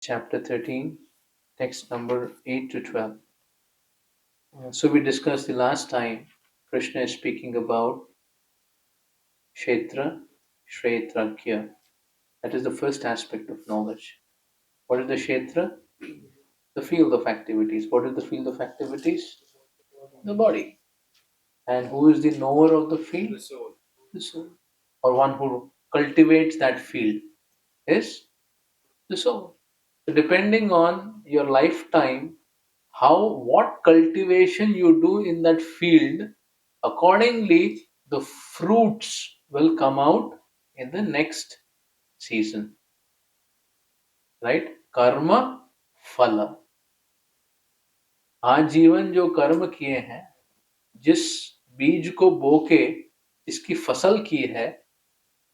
chapter 13, text number 8 to 12. So we discussed the last time, Krishna is speaking about Kshetra, Kshetrajna. That is the first aspect of knowledge. What is the Kshetra? The field of activities. What is the field of activities? The body. And who is the knower of the field? The soul. The soul. Or one who cultivates that field is the soul. So depending on your lifetime, what cultivation you do in that field, accordingly the fruits will come out in the next season. Right? Karma phala. आज जीवन जो कर्म किए हैं, जिस बीज को बोके इसकी फसल की है,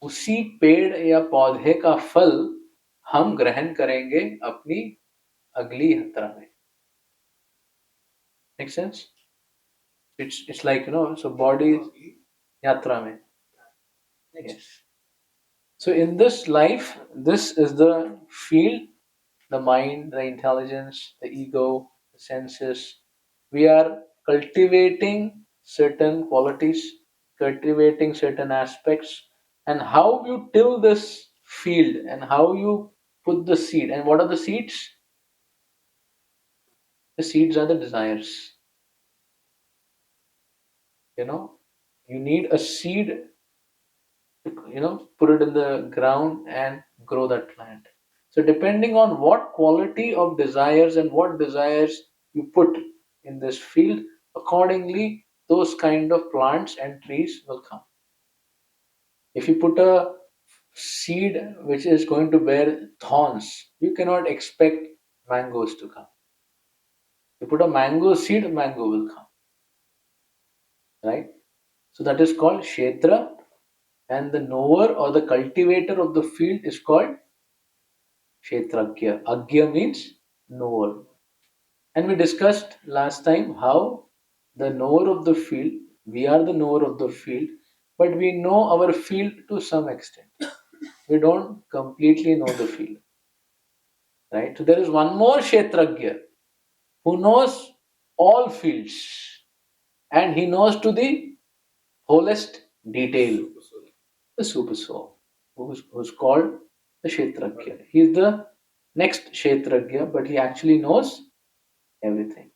उसी पेड़ या पौधे का फल हम ग्रहण करेंगे अपनी अगली यात्रा में. Make sense? It's like, so body yatra mein. Yes. So in this life, this is the field, the mind, the intelligence, the ego, the senses. We are cultivating certain qualities, cultivating certain aspects, and how you till this field and how you put the seed. And what are the seeds? The seeds are the desires. You need a seed to, put it in the ground and grow that plant. So depending on what quality of desires and what desires you put in this field, accordingly those kind of plants and trees will come. If you put a seed which is going to bear thorns, you cannot expect mangoes to come. You put a mango seed, mango will come. Right? So that is called Kshetra, and the knower or the cultivator of the field is called Kshetrajna. Agya means knower. And we discussed last time how the knower of the field, we are the knower of the field, but we know our field to some extent. We don't completely know the field. Right? So there is one more Kshetrajna who knows all fields, and he knows to the wholest detail. The super soul, who's called the Kshetrajna. He is the next Kshetrajna, but he actually knows everything.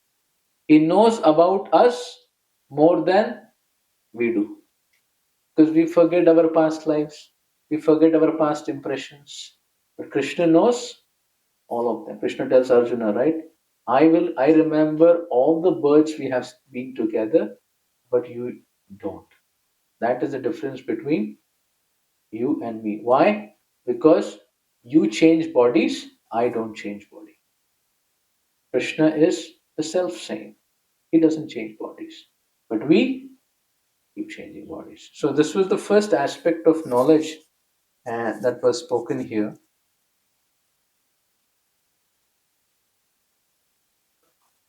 He knows about us more than we do. Because we forget our past lives, we forget our past impressions. But Krishna knows all of them. Krishna tells Arjuna, right? I remember all the births we have been together, but you don't. That is the difference between you and me. Why? Because you change bodies, I don't change body. Krishna is the self same. He doesn't change bodies. But we keep changing bodies. So this was the first aspect of knowledge that was spoken here.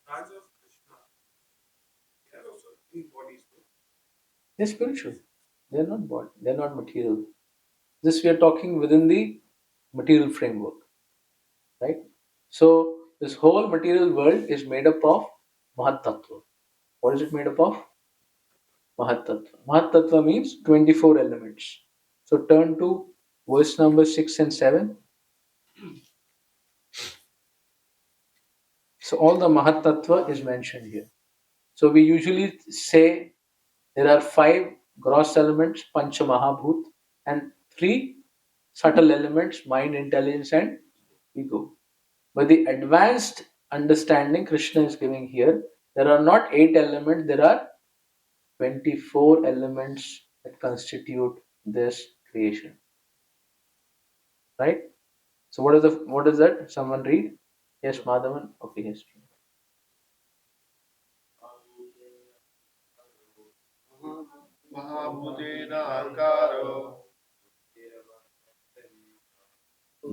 As of Krishna, they are also in bodies. They're spiritual. They're not body. They're not material. This we are talking within the material framework. Right? So this whole material world is made up of Mahat Tattva. What is it made up of? Mahat Tattva. Mahat Tattva means 24 elements. So turn to verse number 6 and 7. So all the Mahat Tattva is mentioned here. So we usually say there are 5 gross elements, Pancha Mahabhut, and 3 subtle elements, mind, intelligence, and ego. But the advanced understanding Krishna is giving here, there are not 8 elements, there are 24 elements that constitute this creation. Right? So what is that? Someone read? Yes, Madhavan? Okay, yes. Mahabhutenakaro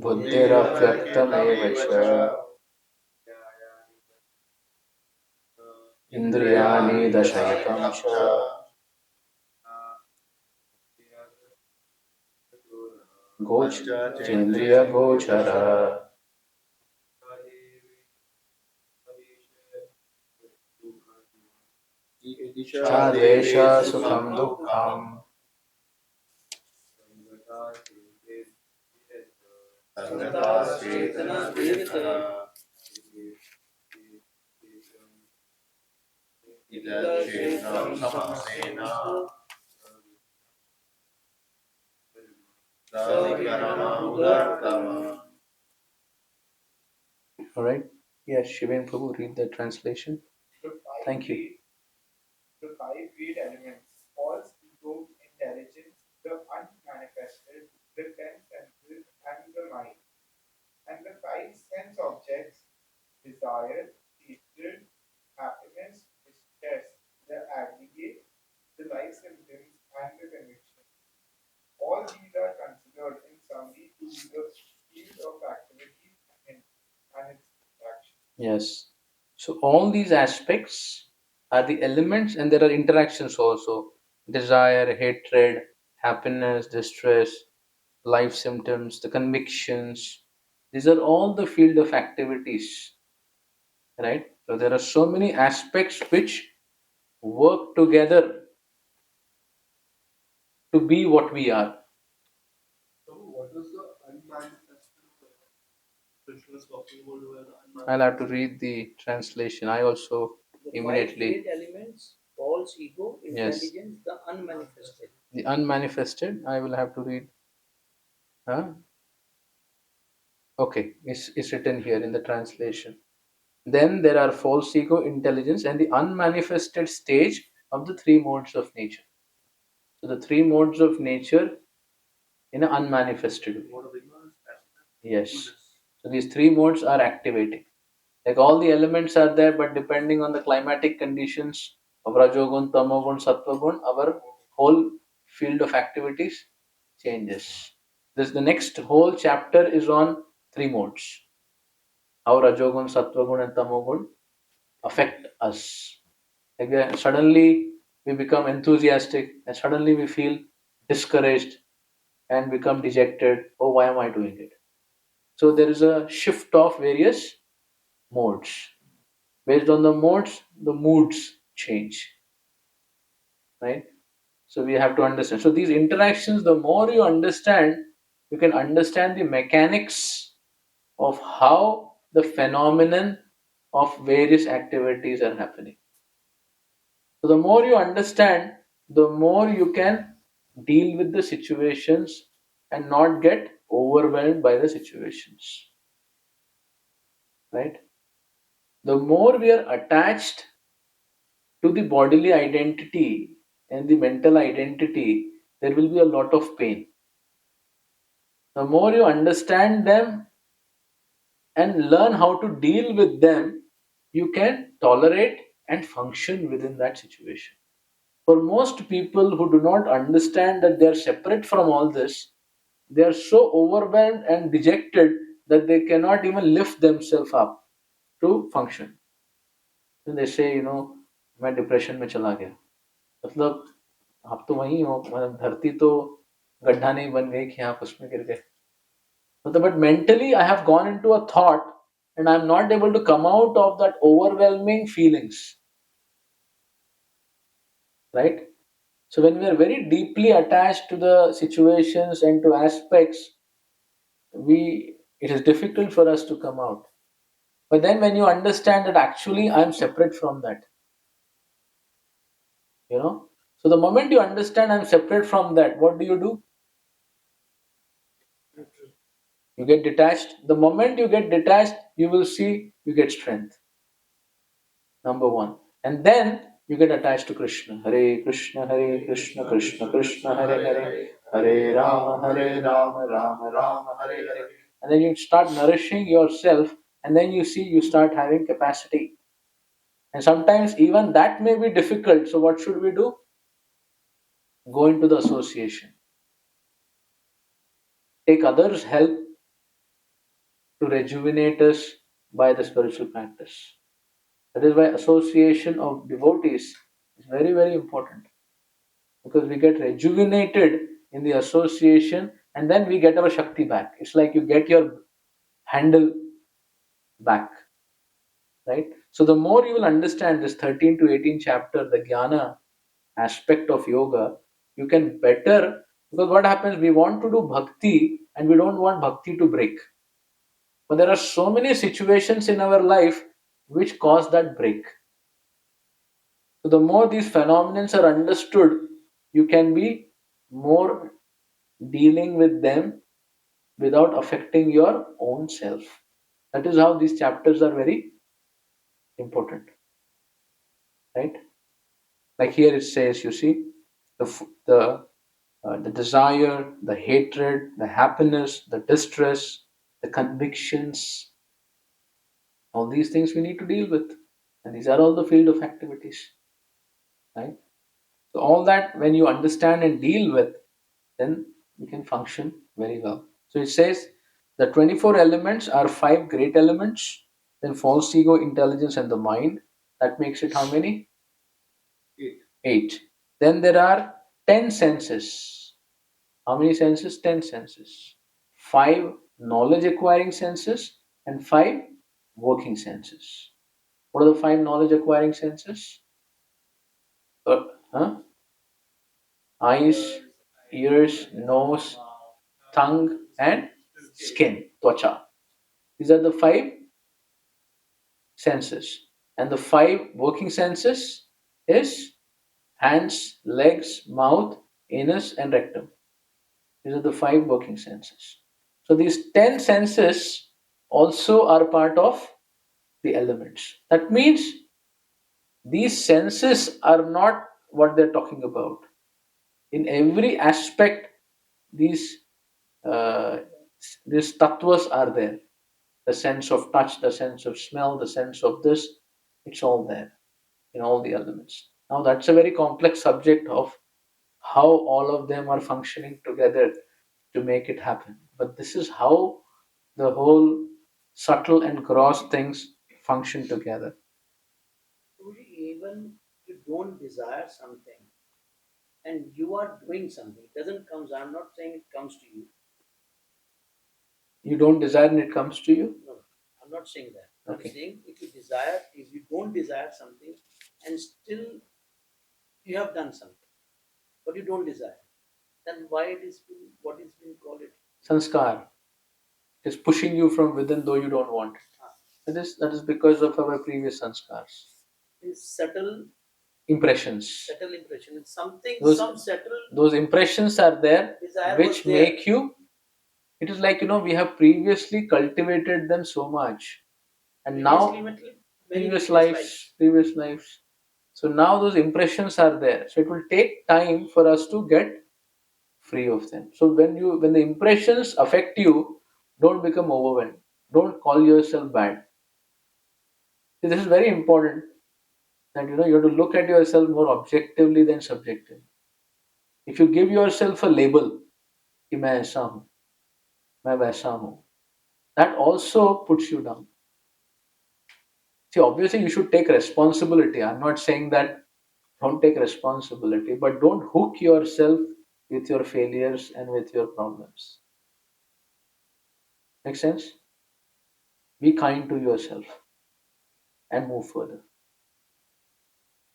बुद्धिरव्यक्तमेव च इन्द्रियाणि दशयकं च गोचरेन्द्रियगोचर. Chadvesha Sukham Dukkham. All right. Yes, Shiven Prabhu, read the translation. Thank you. The five great elements: false ego, intelligence, the unmanifested, the ten senses, and the mind, and the five sense objects: desire, hatred, happiness, distress, the aggregate, the life symptoms, and the conviction. All these are considered in summary to be the field of activity and its interaction. Yes. So all these aspects are the elements, and there are interactions also: desire, hatred, happiness, distress, life symptoms, the convictions. These are all the field of activities, right? So there are so many aspects which work together to be what we are. So, what is the unmanifested Krishna is talking about? Where the I'll have to unmanifested? read the translation. I also The five immediately. great elements: false ego, Yes. intelligence, the unmanifested. The unmanifested, I will have to read. Huh? Okay, it's written here in the translation. Then there are false ego, intelligence, and the unmanifested stage of the three modes of nature. So the three modes of nature in an unmanifested way. What are the ignorance, passion, Yes. goodness? So these three modes are activating. Like all the elements are there, but depending on the climatic conditions of Rajogun, Tamogun, Sattvagun, our whole field of activities changes. This the next whole chapter is on three modes. How Rajogun, Sattvagun, and Tamogun affect us. Like suddenly we become enthusiastic, and suddenly we feel discouraged and become dejected. Oh, why am I doing it? So there is a shift of various modes. Based on the modes, the moods change, right? So we have to understand. So these interactions, the more you understand, you can understand the mechanics of how the phenomenon of various activities are happening. So the more you understand, the more you can deal with the situations and not get overwhelmed by the situations, right? The more we are attached to the bodily identity and the mental identity, there will be a lot of pain. The more you understand them and learn how to deal with them, you can tolerate and function within that situation. For most people who do not understand that they are separate from all this, they are so overwhelmed and dejected that they cannot even lift themselves up to function. Then they say, मैं depression में चला गया. मतलब आप तो वही हो, मतलब धरती तो गड्ढा नहीं बन गई कि आप उसमें गिर गए. But mentally I have gone into a thought and I'm not able to come out of that overwhelming feelings, right? So when we are very deeply attached to the situations and to aspects, we it is difficult for us to come out. But then when you understand that actually I'm separate from that, you know. So the moment you understand I'm separate from that, what do? You get detached. The moment you get detached, you will see you get strength. Number one. And then you get attached to Krishna. Hare Krishna, Hare Krishna, Krishna Krishna, Hare Hare, Hare Rama, Rama Rama, Hare Hare. And then you start nourishing yourself, and then you see you start having capacity. And sometimes even that may be difficult. So what should we do? Go into the association. Take others' help to rejuvenate us by the spiritual practice. That is why association of devotees is very, very important, because we get rejuvenated in the association and then we get our Shakti back. It's like you get your handle back, right? So the more you will understand this 13 to 18 chapter, the jnana aspect of yoga, you can better, because what happens, we want to do bhakti and we don't want bhakti to break. But there are so many situations in our life which cause that break. So the more these phenomena are understood, you can be more dealing with them without affecting your own self. That is how these chapters are very important, right? Like here it says, you see, the desire, the hatred, the happiness, the distress, the convictions, all these things we need to deal with, and these are all the field of activities, right? So all that when you understand and deal with, then you can function very well. So it says the 24 elements are five great elements, then false ego, intelligence, and the mind. That makes it how many? Eight. Then there are 10 senses. How many senses? 10 senses. Five knowledge acquiring senses and five working senses. What are the five knowledge acquiring senses? Huh? Eyes, ears, nose, tongue, and skin, twacha. These are the five senses. And the five working senses is hands, legs, mouth, anus, and rectum. These are the five working senses. So these 10 senses also are part of the elements. That means these senses are not what they're talking about. In every aspect, these uh, these tattvas are there. The sense of touch, the sense of smell, the sense of this, it's all there in all the elements. Now that's a very complex subject of how all of them are functioning together to make it happen. But this is how the whole subtle and gross things function together. Truly, even you don't desire something and you are doing something, it doesn't come. I'm not saying it comes to you. You don't desire and it comes to you? No, I'm not saying that. Okay. I'm saying if you don't desire something and still you have done something, but you don't desire, then why it is what is being called it? Sanskar is pushing you from within though you don't want it. Ah, That is because of our previous sanskars. is subtle Impressions. subtle impression. It's something, Those some subtle those impressions are there desire was which there. make you, it is like, we have previously cultivated them so much, and now previous lives. So now those impressions are there. So it will take time for us to get free of them. So when the impressions affect you, don't become overwhelmed. Don't call yourself bad. See, this is very important that you have to look at yourself more objectively than subjectively. If you give yourself a label, कि मैं ऐसा हूँ, मैं वैसा हूँ, that also puts you down. See, obviously you should take responsibility. I'm not saying that don't take responsibility, but don't hook yourself with your failures and with your problems. Make sense? Be kind to yourself and move further.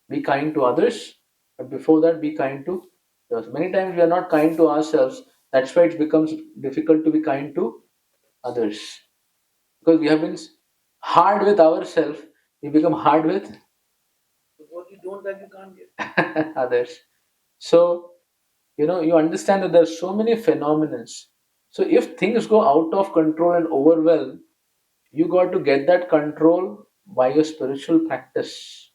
Be kind to others, but before that, be kind to yourself. Many times we are not kind to ourselves. That's why it becomes difficult to be kind to others. Because we have been hard with ourselves, we become hard with What you don't have, you can't get. others. So, you understand that there are so many phenomena. So, if things go out of control and overwhelm, you got to get that control by your spiritual practice,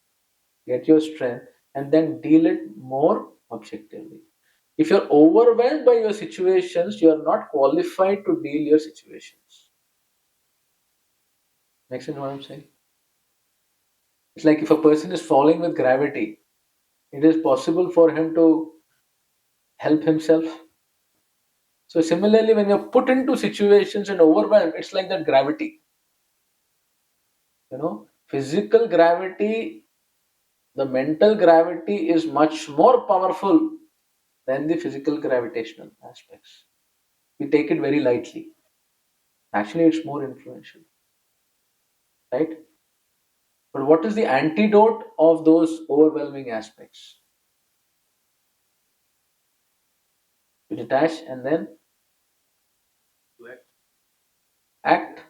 get your strength, and then deal it more objectively. If you're overwhelmed by your situations, you are not qualified to deal your situations. Make sense what I'm saying? It's like if a person is falling with gravity, it is possible for him to help himself. So similarly, when you're put into situations and overwhelmed, it's like that gravity. Physical gravity, the mental gravity is much more powerful than the physical gravitational aspects. We take it very lightly. Actually, it's more influential, right? But what is the antidote of those overwhelming aspects? To detach and then act.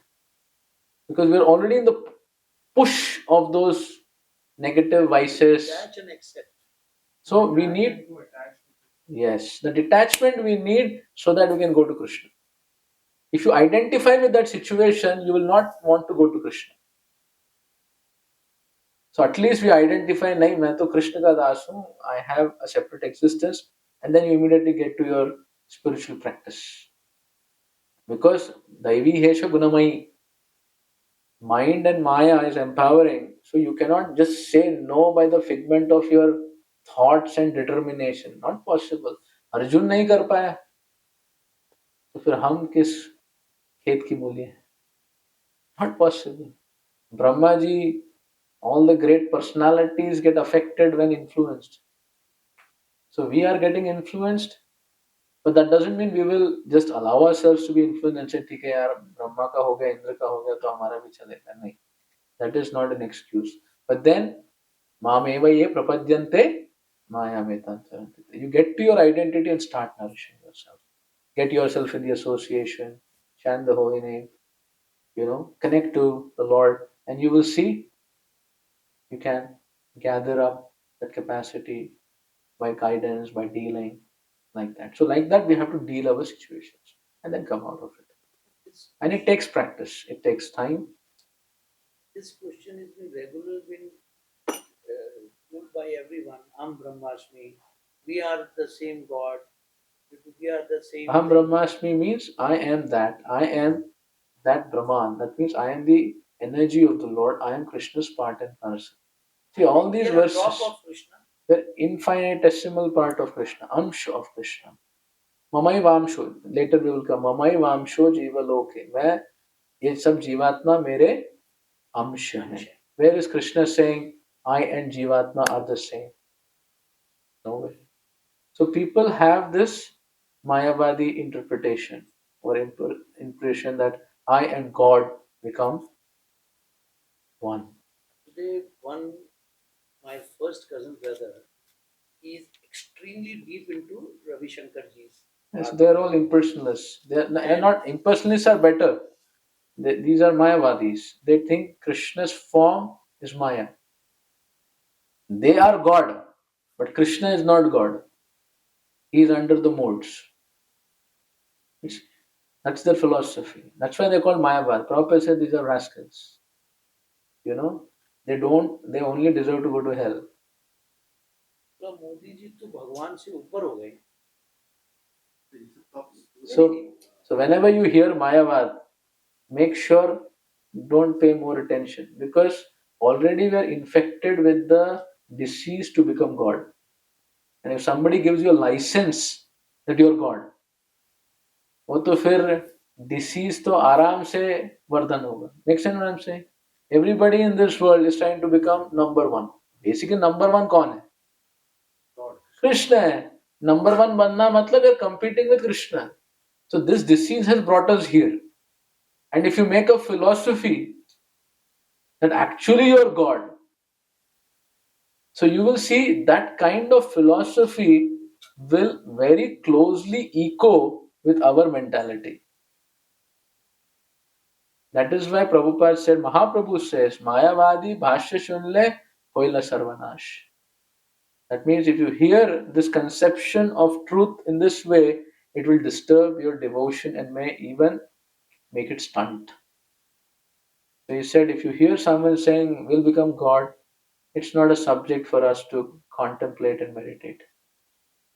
Because we're already in the push of those negative vices. Detach and accept. So we need, yes, the detachment we need so that we can go to Krishna. If you identify with that situation, you will not want to go to Krishna. So at least we identify, nahi, main to Krishna ka das hu, I have a separate existence, and then you immediately get to your spiritual practice. Because Daivi Hesha Gunamai, mind and Maya is empowering, so you cannot just say no by the figment of your thoughts and determination. Not possible. Arjun नहीं कर पाया तो फिर हम किस खेत की मूली हैं? Not possible. Brahma ji, all the great personalities get affected when influenced. So we are getting influenced, but that doesn't mean we will just allow ourselves to be influenced and say, ठीक है यार, ब्रह्मा का हो गया, इंद्र का हो गया, तो हमारा भी चलेगा. नहीं. That is not an excuse. But then, मामेव ये प्रपद्यन्ते मायामेतां चरन्ति. You get to your identity and start nourishing yourself. Get yourself in the association, chant the holy name, connect to the Lord, and you will see you can gather up that capacity by guidance, by dealing like that. So like that, we have to deal our situations and then come out of it. And it takes practice. It takes time. This question has been regularly been told by everyone. Am Brahmasmi. We are the same God. We are the same. Aham Brahmasmi means I am that. I am that Brahman. That means I am the energy of the Lord. I am Krishna's part and parcel. See, all these verses, drop of Krishna. The infinitesimal part of Krishna, Amsha of Krishna. Mamai Vamsho. Later we will come. Mamai Vamsho Jiva Loke. मैं ये सब जीवात्मा मेरे अंश हैं. Where is Krishna saying I and Jivatma are the same? Nowhere. So people have this Mayavadi interpretation or impression that I and God become one. Today, my first cousin brother, he is extremely deep into Ravi Shankar ji's. Yes, they're all impersonalists. They're not impersonalists are better. These are Mayavadis. They think Krishna's form is Maya. They are God, but Krishna is not God. He is under the modes. That's their philosophy. That's why they call Mayavad. Prabhupada said these are rascals. They only deserve to go to hell. तो मोदी जी तो भगवान से ऊपर हो गए. So whenever you hear Mayavad, make sure don't pay more attention, because already we are infected with the disease to become God. And if somebody gives you a license that you're God, वो तो फिर disease तो आराम से वर्धन होगा. Make sense what I'm saying? Everybody in this world is trying to become number one. Basically number one कौन है? Krishna है. Number one बनना मतलब you're competing with Krishna. So this disease has brought us here. And if you make a philosophy that actually you're God, so you will see that kind of philosophy will very closely echo with our mentality. That is why Prabhupada said, Mahaprabhu says, Mayavadi bhashya shunle hoila sarvanash. That means if you hear this conception of truth in this way, it will disturb your devotion and may even make it stunt. So he said, if you hear someone saying, we'll become God, it's not a subject for us to contemplate and meditate,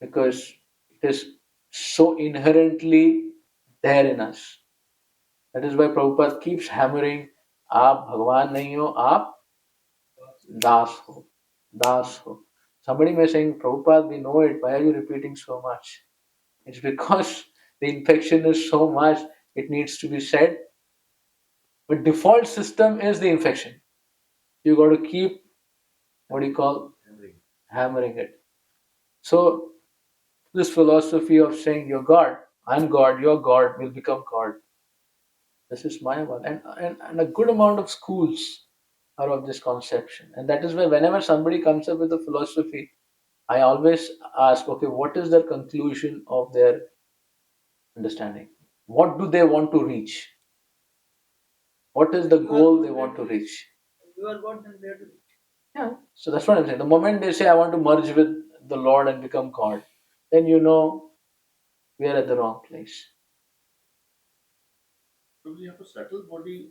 because it is so inherently there in us. That is why Prabhupada keeps hammering, आप भगवान नहीं हो, आप दास हो, दास हो. Somebody may saying, Prabhupada, we know it, why are you repeating so much? It's because the infection is so much, it needs to be said. But default system is the infection. You got to keep, hammering it. So this philosophy of saying you're God, I'm God, you're God, will become God. This is Mayavad. And a good amount of schools out of this conception. And that is why whenever somebody comes up with a philosophy, I always ask, okay, what is their conclusion of their understanding? What do they want to reach? What is the goal they want to reach? You are God, then where to reach? Yeah. So that's what I'm saying. The moment they say, I want to merge with the Lord and become God, then you know we are at the wrong place. तो यहाँ पर subtle body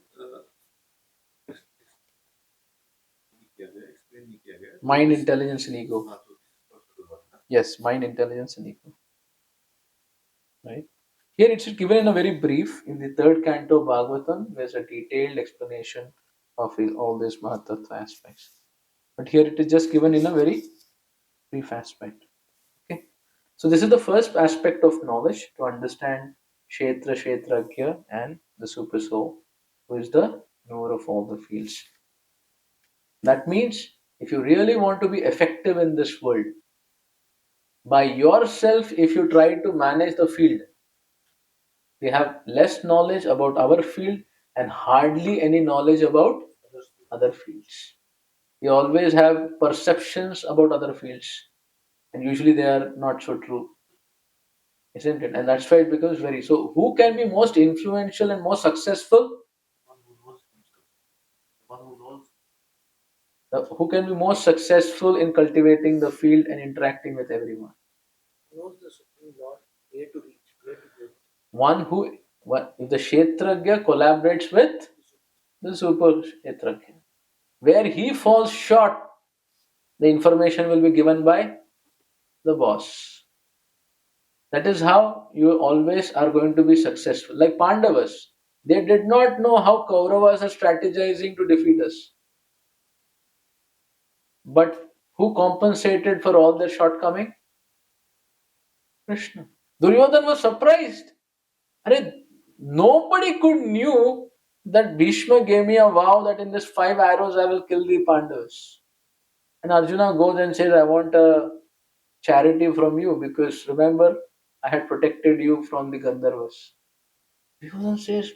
explain नहीं किया गया. Mind, intelligence, and ego. हाँ, तो subtle body ना. Yes, mind, intelligence, and ego. Right? Here it's given in a very brief. In the third canto of Bhagavatam, there's a detailed explanation of all these Mahatattva aspects. But here it is just given in a very brief aspect. Okay. So this is the first aspect of knowledge, to understand Kshetra, Kshetrajna, and the Super Soul, who is the knower of all the fields. That means if you really want to be effective in this world, by yourself, if you try to manage the field, we have less knowledge about our field and hardly any knowledge about other fields. We always have perceptions about other fields, and usually they are not so true, isn't it? And that's why it becomes very. So, who can be most influential and most successful? One who knows himself. One who knows. Who can be most successful in cultivating the field and interacting with everyone? Knows the Supreme Lord, where to reach, where to go. One who, if the Kshetrajna collaborates with the Super Kshetrajna, where he falls short, the information will be given by the boss. That is how you always are going to be successful. Like Pandavas, they did not know how Kauravas are strategizing to defeat us. But who compensated for all their shortcoming? Krishna. Duryodhana was surprised. Nobody could knew that Bhishma gave me a vow that in this 5 arrows I will kill the Pandavas. And Arjuna goes and says, I want a charity from you because remember, I had protected you from the Gandharvas. Duryodhana says,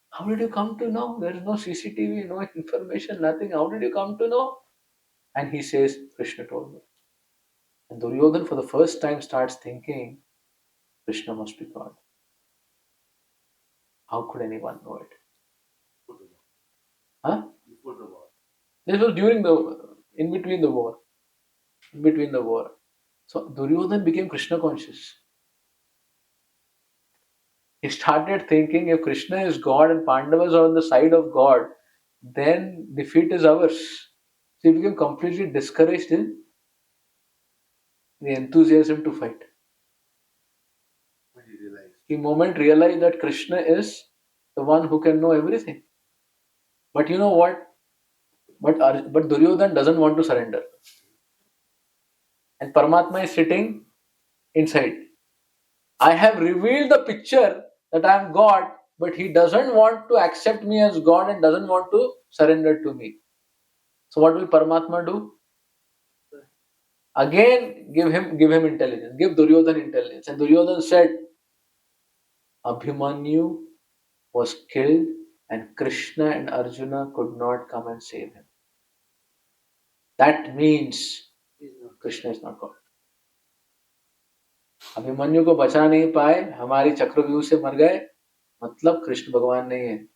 how did you come to know? There is no CCTV, no information, nothing. How did you come to know? And he says, Krishna told me. And Duryodhana for the first time starts thinking, Krishna must be God. How could anyone know it? Huh? Before the war. This was in between the war. In between the war. So Duryodhana became Krishna conscious. He started thinking if Krishna is God and Pandavas are on the side of God, then defeat is ours. So he became completely discouraged in the enthusiasm to fight. When he realized. The moment realized that Krishna is the one who can know everything. But you know what? But Duryodhana doesn't want to surrender. And Paramatma is sitting inside. I have revealed the picture that I am God, but he doesn't want to accept me as God and doesn't want to surrender to me. So what will Paramatma do? Again, give him intelligence. Give Duryodhana intelligence. And Duryodhana said, Abhimanyu was killed and Krishna and Arjuna could not come and save him. That means Krishna is not God. Abhimanyu को बचा नहीं पाए, हमारी चक्रव्यूह से मर गए, मतलब कृष्ण भगवान नहीं है,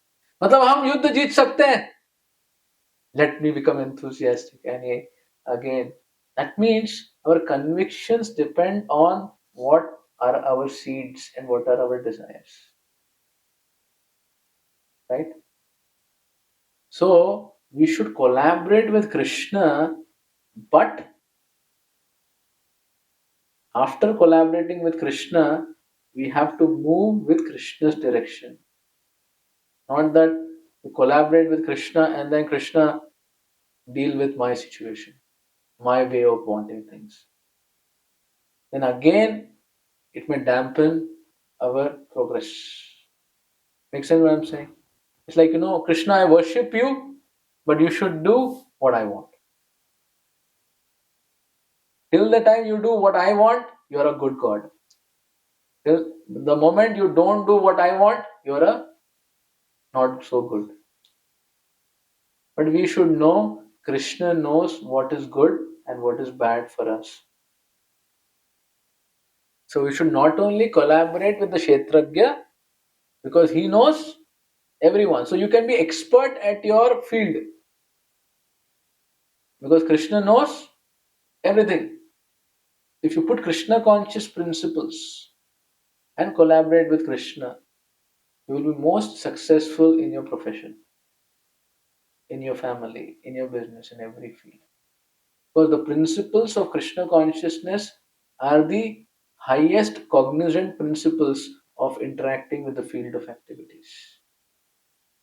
मतलब हम युद्ध जीत सकते हैं. Let me become enthusiastic. And again, that means our convictions depend on what are our seeds and what are our desires. Right? So we should collaborate with Krishna, but after collaborating with Krishna, we have to move with Krishna's direction. Not that we collaborate with Krishna and then Krishna deal with my situation, my way of wanting things. Then again, it may dampen our progress. Make sense what I'm saying? It's like, Krishna, I worship you, but you should do what I want. Till the time you do what I want, you're a good God. Till the moment you don't do what I want, you're a not so good. But we should know Krishna knows what is good and what is bad for us. So we should not only collaborate with the Kshetrajna because he knows everyone. So you can be expert at your field because Krishna knows everything. If you put Krishna conscious principles and collaborate with Krishna, you will be most successful in your profession, in your family, in your business, in every field. Because the principles of Krishna consciousness are the highest cognizant principles of interacting with the field of activities.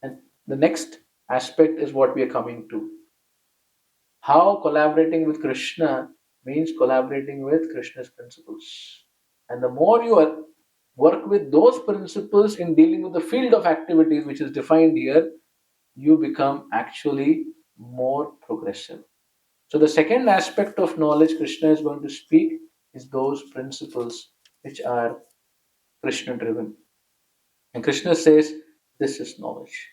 And the next aspect is what we are coming to. How collaborating with Krishna means collaborating with Krishna's principles. And the more you work with those principles in dealing with the field of activities which is defined here, you become actually more progressive. So the second aspect of knowledge Krishna is going to speak is those principles which are Krishna driven. And Krishna says, this is knowledge.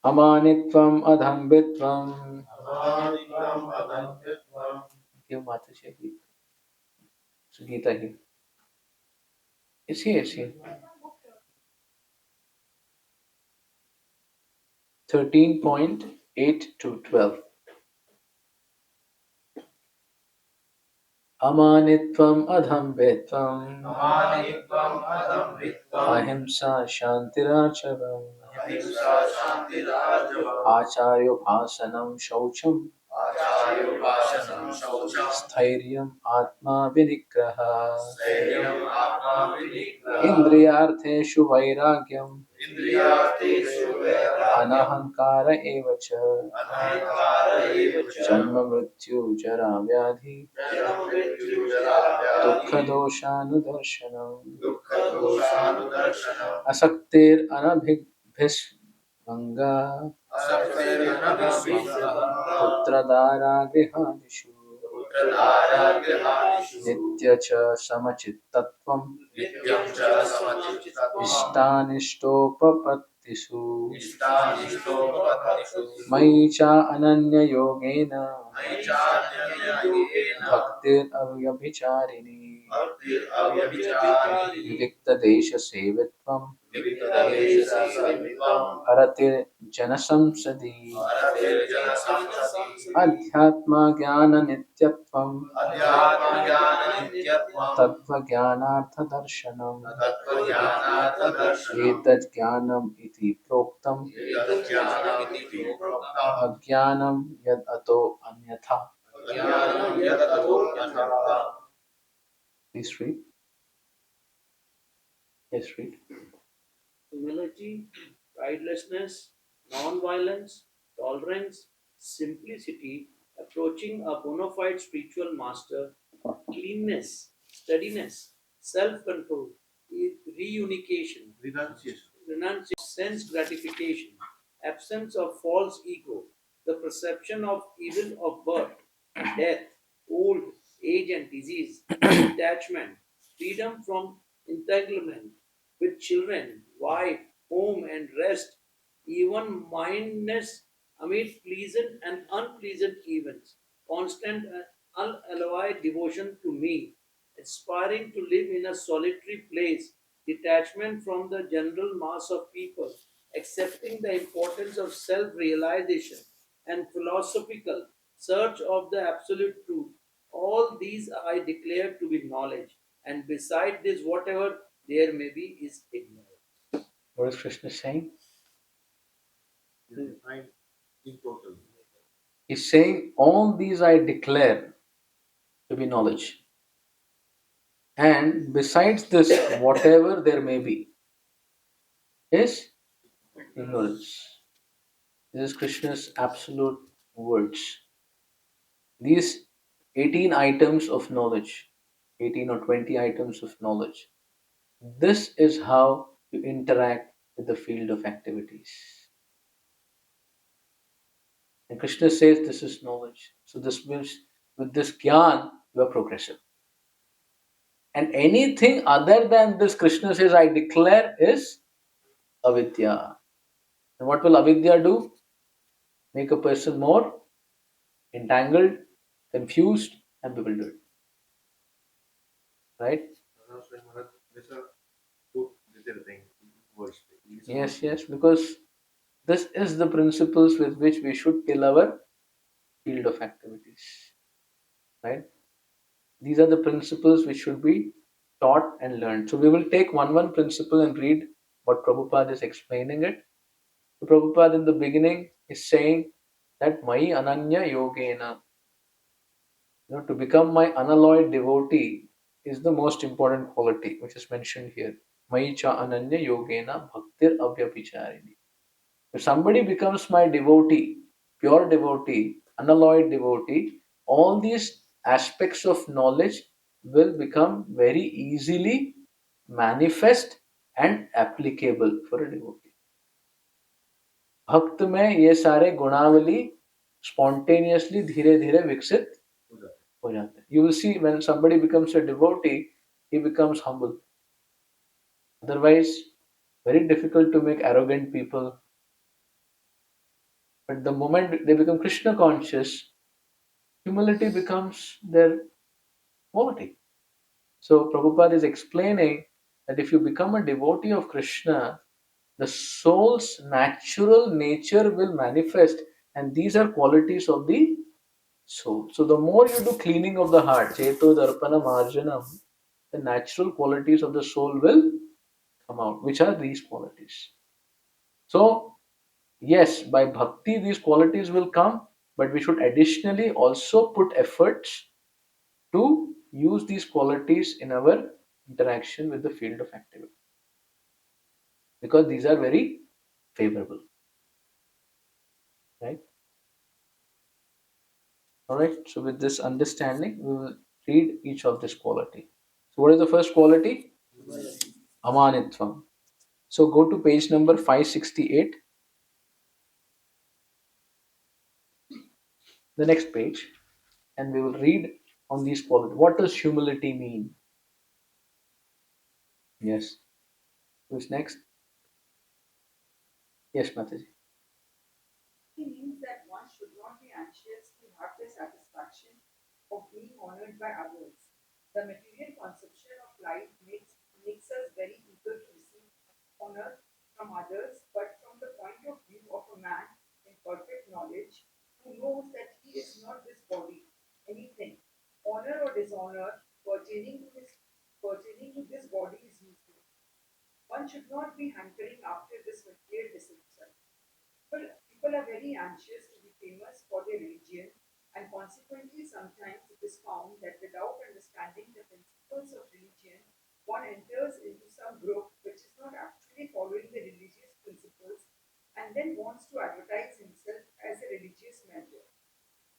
Amanitvam adhambitvam. Give Mataji Gita. So Gita here. It's here, it's here. 13.8 to 12. Amanitvam adhambitvam. Ahimsa shantiracharam. Acharyo bhasanam shaucham. Stairyam atma vinigraha. Indriyartheshu vairagyam. Anahankara evacha. Janma mrityu jara vyadhi. Dukkha doshanudarshanam. Asaktir anabhishvanga. Putradara grihadishu. Nitya cha samachittatvam. Ishtanistopapattisu. Mayi cha ananya yogena. Bhaktir avyabhicharini. Vivikta desha sevitvam. Aratir janasamsadi. Adhyatma jnana nityatvam. Tattva jnanartha darshanam. Etat jnanam iti proktam. Ajnanam yad ato anyatha. Please read. Yes, read. Humility, pridelessness, non-violence, tolerance, simplicity, approaching a bona fide spiritual master, cleanness, steadiness, self-control, reunification, renunciation, sense gratification, absence of false ego, the perception of evil of birth, death, old age and disease, detachment, freedom from entanglement with children, wife, home and rest, even mindness amid pleasant and unpleasant events, constant and unalloyed devotion to me, aspiring to live in a solitary place, detachment from the general mass of people, accepting the importance of self realization and philosophical search of the absolute truth. All these I declare to be knowledge, and beside this, whatever there may be is ignorance. What is Krishna saying? In total. He's saying, all these I declare to be knowledge. And besides this, whatever there may be is ignorance. This is Krishna's absolute words. These 18 items of knowledge, 18 or 20 items of knowledge, this is how you interact with the field of activities. And Krishna says this is knowledge. So this means with this jnana, you are progressive. And anything other than this, Krishna says, I declare is avidya. And what will avidya do? make a person more entangled, confused, and bewildered. Right? I was saying, Maharaj, these are good little things, words. Yes, yes, because this is the principles with which we should till our field of activities. Right? These are the principles which should be taught and learned. So we will take one principle and read what Prabhupada is explaining it. So Prabhupada in the beginning is saying that Mai Ananya Yogena, to become my unalloyed devotee is the most important quality which is mentioned here. Mai cha Ananya Yogena Bhaktir Avyabhicharini. If somebody becomes my devotee, pure devotee, unalloyed devotee, all these aspects of knowledge will become very easily manifest and applicable for a devotee. भक्त में ये सारे गुणावली spontaneously धीरे धीरे विकसित हो जाते हैं. You will see when somebody becomes a devotee, he becomes humble. Otherwise, very difficult to make arrogant people. But the moment they become Krishna conscious, humility becomes their quality. So Prabhupada is explaining that if you become a devotee of Krishna, the soul's natural nature will manifest, and these are qualities of the soul. So the more you do cleaning of the heart, Cheto Darpana Marjanam, the natural qualities of the soul will come out, which are these qualities. So yes, by bhakti these qualities will come, but we should additionally also put efforts to use these qualities in our interaction with the field of activity, because these are very favorable. Right? Alright, so with this understanding, we will read each of this quality. So what is the first quality? Amanitvam. So go to page number 568, the next page, and we will read on these qualities. What does humility mean? Yes. Who's next? Yes, Mataji. He means that one should not be anxious to have the satisfaction of being honored by others. The material conception of life makes us very eager to receive honor from others, but from the point of view of a man in perfect knowledge who knows that he is not this body, anything, honor or dishonor pertaining to this body is useless. One should not be hankering after this material distinction. People are very anxious to be famous for their religion, and consequently, sometimes it is found that without understanding the principles of religion, one enters into some group which is not actually following the religious principles and then wants to advertise himself as a religious mentor.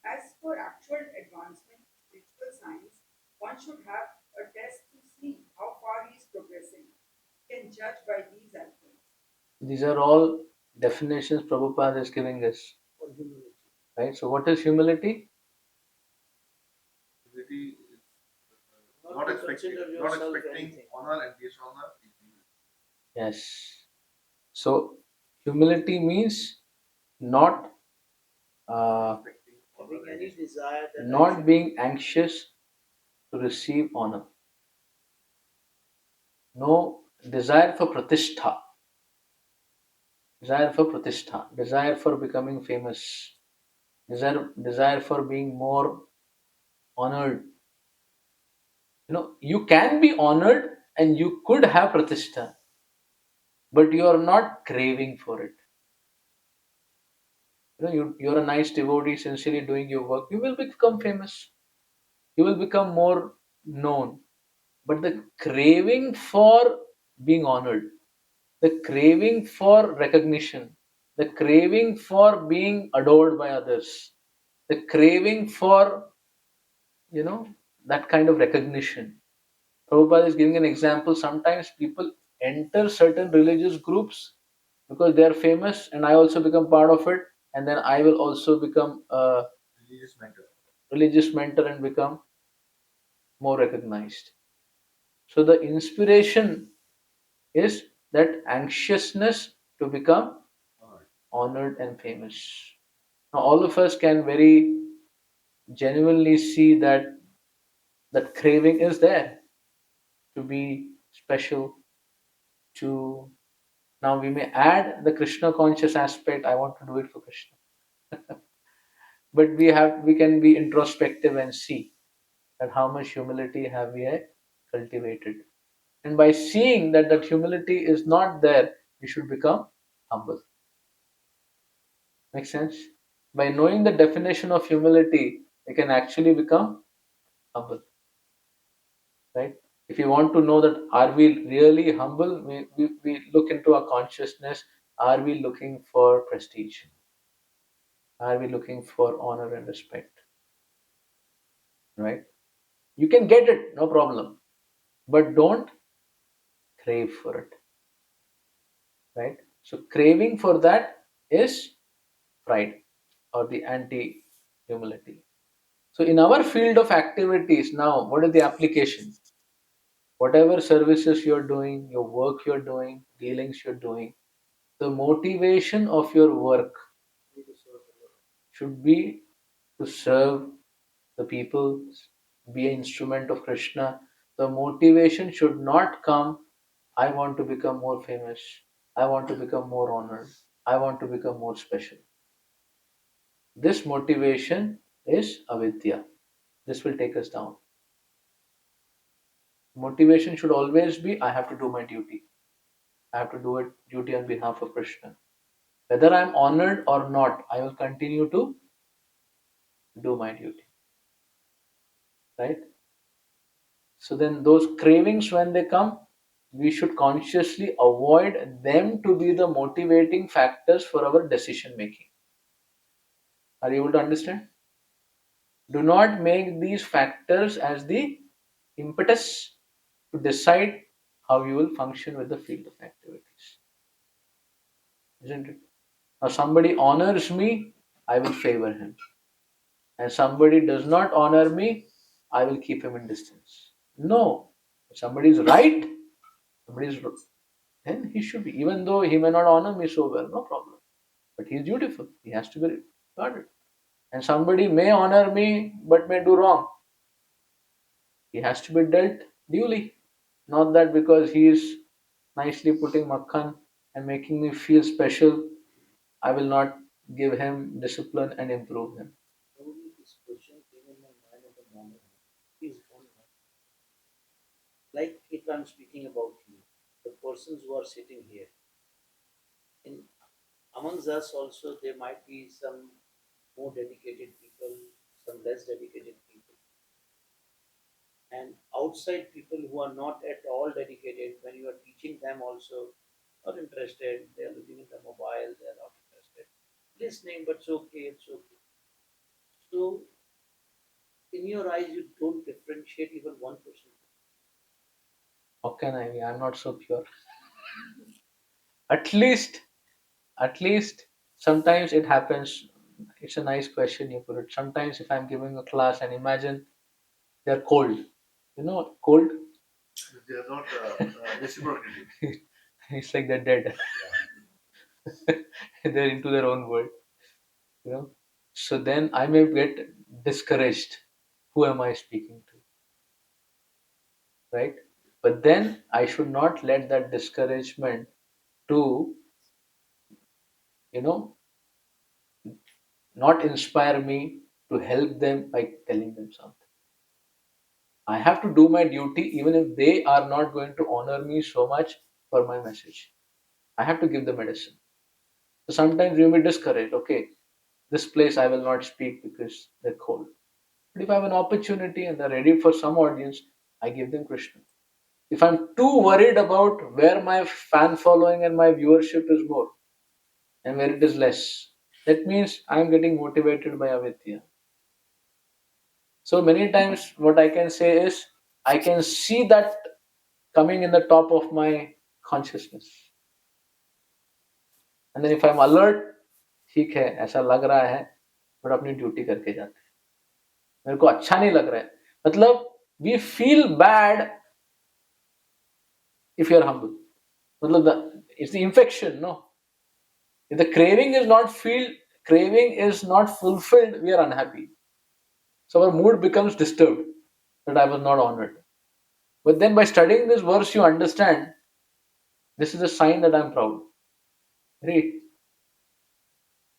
As for actual advancement in spiritual science, one should have a test to see how far he is progressing. He can judge by these outcomes. These are all definitions Prabhupada is giving us. For humility. Right? So what is humility? Humility is Not to consider not yourself expecting anything. honor and dishonor. Yes. So humility means not Expecting honor Having and any dishonor. desire that I not should being anxious to receive honor. No desire for pratishtha. Desire for becoming famous. Desire for being more honored. You can be honored and you could have pratishtha, but you are not craving for it. You're a nice devotee, sincerely doing your work. You will become famous. You will become more known. But the craving for being honored, the craving for recognition, the craving for being adored by others, the craving for, you know, that kind of recognition. Prabhupada is giving an example. Sometimes people enter certain religious groups because they are famous, and I also become part of it, and then I will also become a Religious mentor. religious mentor and become more recognized. So the inspiration is that anxiousness to become Honor. honored and famous. Now, all of us can very genuinely see that that craving is there to be special, to now we may add the Krishna conscious aspect. I want to do it for Krishna. But we can be introspective and see that how much humility have we cultivated. And by seeing that that humility is not there, we should become humble. Make sense? By knowing the definition of humility, we can actually become humble. Right? If you want to know that are we really humble, we look into our consciousness. Are we looking for prestige? Are we looking for honor and respect? Right? You can get it, no problem. But don't crave for it. Right? So craving for that is pride or the anti humility. So in our field of activities now, what is the application? Whatever services you're doing, your work you're doing, dealings you're doing, the motivation of your work should be to serve the people, be an instrument of Krishna. The motivation should not come, I want to become more famous, I want to become more honored, I want to become more special. This motivation is avidya. This will take us down. Motivation should always be I have to do my duty. I have to do it duty on behalf of Krishna. Whether I'm honored or not, I will continue to do my duty. Right? So then those cravings when they come, we should consciously avoid them to be the motivating factors for our decision making. Are you able to understand? Do not make these factors as the impetus to decide how you will function with the field of activities. Isn't it? Now somebody honors me, I will favor him. And somebody does not honor me, I will keep him in distance. No. If somebody is right, somebody is then he should be. Even though he may not honor me so well, no problem. But he is dutiful. He has to be regarded. And somebody may honor me but may do wrong. He has to be dealt duly. Not that because he is nicely putting makhan and making me feel special, I will not give him discipline and improve him. Only this question came in my mind at the moment. Is one like if I'm speaking about you, the persons who are sitting here. In amongst us also there might be some more dedicated people, some less dedicated people. And outside people who are not at all dedicated, when you are teaching them also not interested, they are looking at the mobile, they are not interested. Listening, but it's okay. So in your eyes you don't differentiate even one person. How can I be? I'm not so pure. At least, at least sometimes it happens. It's a nice question you put it. Sometimes if I'm giving a class and imagine they're cold. You know, cold? They are not reciprocating. It's like they're dead. They're into their own world. You know. So then I may get discouraged. Who am I speaking to? Right? But then I should not let that discouragement to, you know, not inspire me to help them by telling them something. I have to do my duty even if they are not going to honor me so much for my message. I have to give the medicine. So sometimes you may discourage, okay, this place I will not speak because they're cold. But if I have an opportunity and they're ready for some audience, I give them Krishna. If I'm too worried about where my fan following and my viewership is more and where it is less, that means I'm getting motivated by avidya. So many times, what I can say is, I can see that coming in the top of my consciousness. And then if I'm alert, ठीक है ऐसा लग रहा है but अपनी duty करके जाते हैं मेरे को अच्छा नहीं लग रहा है मतलब we feel bad if you're humble मतलब it's the infection no if the craving is not feel craving is not fulfilled, we are unhappy. So our mood becomes disturbed that I was not honored. But then by studying this verse, you understand this is a sign that I'm proud. Right?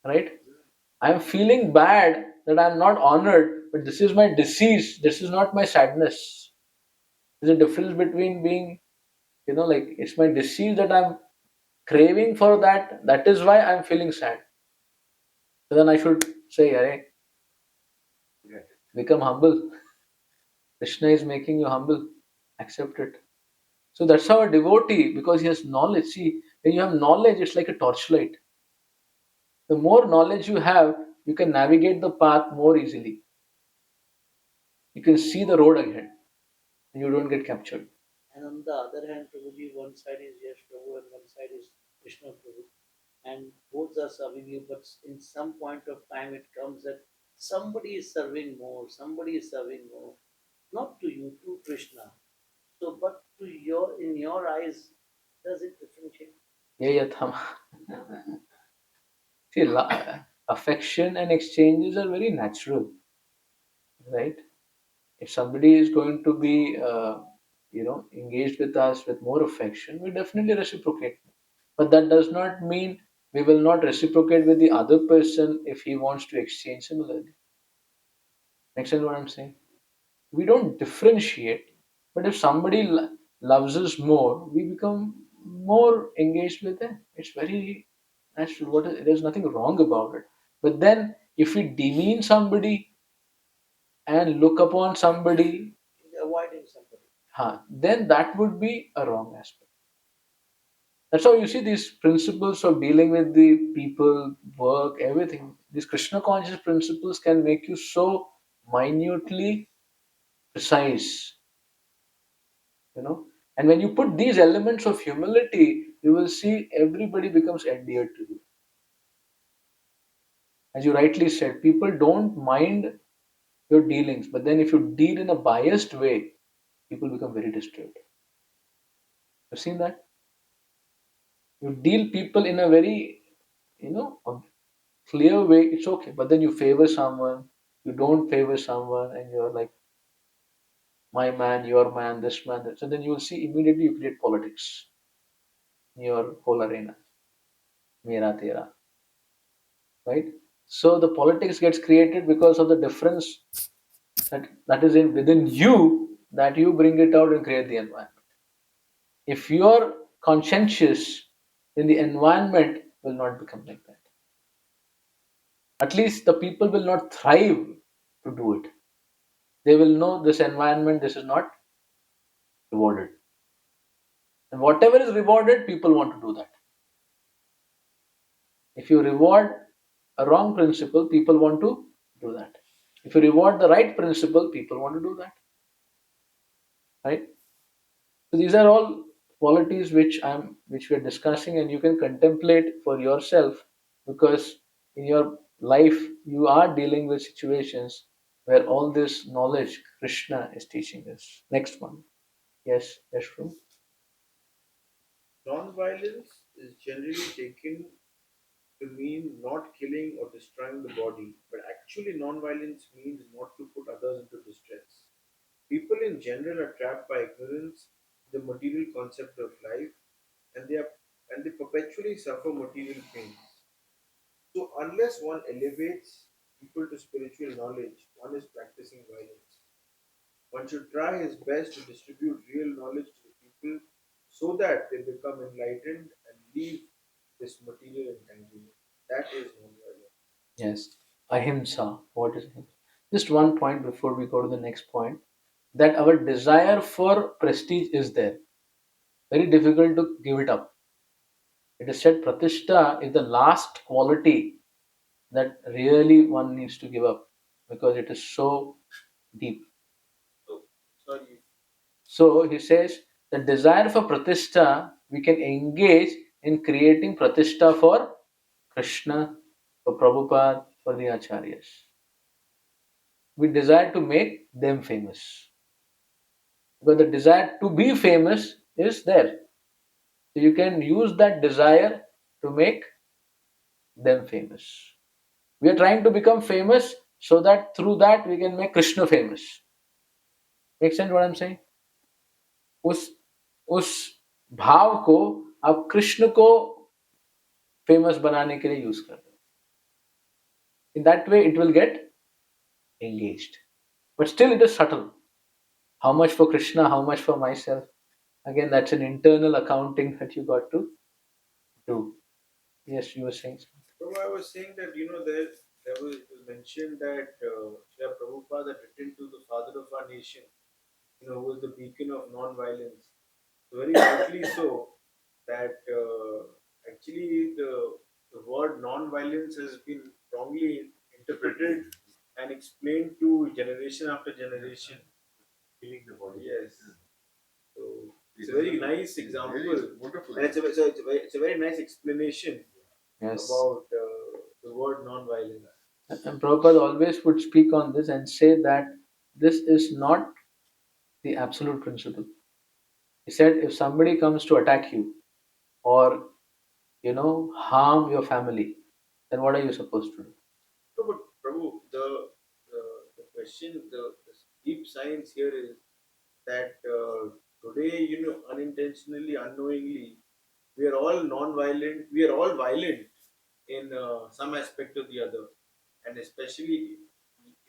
Right? I'm feeling bad that I'm not honored, but this is my disease. This is not my sadness. There's a difference between being, like it's my disease that I'm craving for that. That is why I'm feeling sad. So then I should say, hey, become humble. Krishna is making you humble. Accept it. So that's how a devotee, because he has knowledge. See, when you have knowledge, it's like a torchlight. The more knowledge you have, you can navigate the path more easily. You can see the road ahead and you don't get captured. And on the other hand, Prabhuji, one side is Yash Prabhu and one side is Krishna Prabhu. And both are serving you, but in some point of time it comes that somebody is serving more, somebody is serving more. Not to you, to Krishna. So, but to in your eyes, does it differentiate? Yeah, yeah, See, affection and exchanges are very natural, right? If somebody is going to be, engaged with us with more affection, we definitely reciprocate. But that does not mean we will not reciprocate with the other person if he wants to exchange similarly. Next is what I'm saying. We don't differentiate, but if somebody loves us more, we become more engaged with them. It's very natural. There's nothing wrong about it. But then, if we demean somebody and look upon somebody, Avoiding somebody. then that would be a wrong aspect. That's how you see these principles of dealing with the people, work, everything. These Krishna conscious principles can make you so minutely precise, you know. And when you put these elements of humility, you will see everybody becomes endeared to you. As you rightly said, people don't mind your dealings, but then if you deal in a biased way, people become very disturbed. You've seen that? You deal people in a very, a clear way, it's okay. But then you favor someone, you don't favor someone, and you're like, my man, your man, this man. That. So then you will see immediately you create politics in your whole arena. Mera tera. Right? So the politics gets created because of the difference that is in within you, that you bring it out and create the environment. If you're conscientious, then the environment will not become like that. At least the people will not thrive to do it. They will know this environment, this is not rewarded. And whatever is rewarded, people want to do that. If you reward a wrong principle, people want to do that. If you reward the right principle, people want to do that. Right? So these are all qualities which we are discussing, and you can contemplate for yourself, because in your life you are dealing with situations where all this knowledge Krishna is teaching us. Next one. Yes, that's true. Non-violence is generally taken to mean not killing or destroying the body, but actually non-violence means not to put others into distress. People in general are trapped by ignorance, the material concept of life, and they perpetually suffer material pains. So unless one elevates people to spiritual knowledge, one is practicing violence. One should try his best to distribute real knowledge to the people so that they become enlightened and leave this material entanglement. That is non-violence. Yes. Ahimsa. What is ahimsa? Just one point before we go to the next point, that our desire for prestige is there. Very difficult to give it up. It is said pratishtha is the last quality that really one needs to give up, because it is so deep. So, sorry. So he says the desire for pratishtha, we can engage in creating pratishtha for Krishna, for Prabhupada, for the Acharyas. We desire to make them famous. Because the desire to be famous is there. So you can use that desire to make them famous. We are trying to become famous so that through that we can make Krishna famous. Make sense what I'm saying? उस उस भाव को आप कृष्ण को famous बनाने के लिए use कर रहे हो. In that way, it will get engaged. But still, it is subtle. How much for Krishna, how much for myself? Again, that's an internal accounting that you got to do. Yes, you were saying something. So I was saying that there was it was mentioned that Srila Prabhupada had written to the father of our nation, who was the beacon of non-violence. So very rightly so that actually the word non-violence has been wrongly interpreted and explained to generation after generation. Healing the body. Yes. So it's a very nice example. Very wonderful. And it's a very nice explanation Yes. about the word non-violence. And Prabhupada always would speak on this and say that this is not the absolute principle. He said, if somebody comes to attack you or harm your family, then what are you supposed to do? No, but Prabhu, the question, the deep science here is that today, unintentionally, unknowingly, we are all non-violent. We are all violent in some aspect or the other, and especially,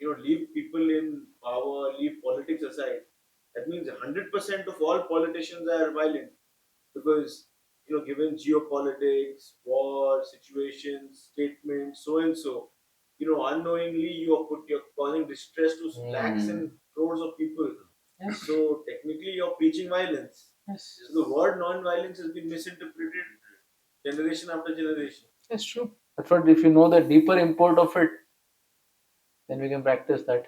leave people in power, leave politics aside. That means 100% of all politicians are violent because given geopolitics, war situations, statements, so and so, unknowingly you're causing distress to lakhs and crores of people. Yes. So technically you're preaching violence. Yes. So the word non-violence has been misinterpreted generation after generation. That's true. That's what, if you know the deeper import of it, then we can practice that.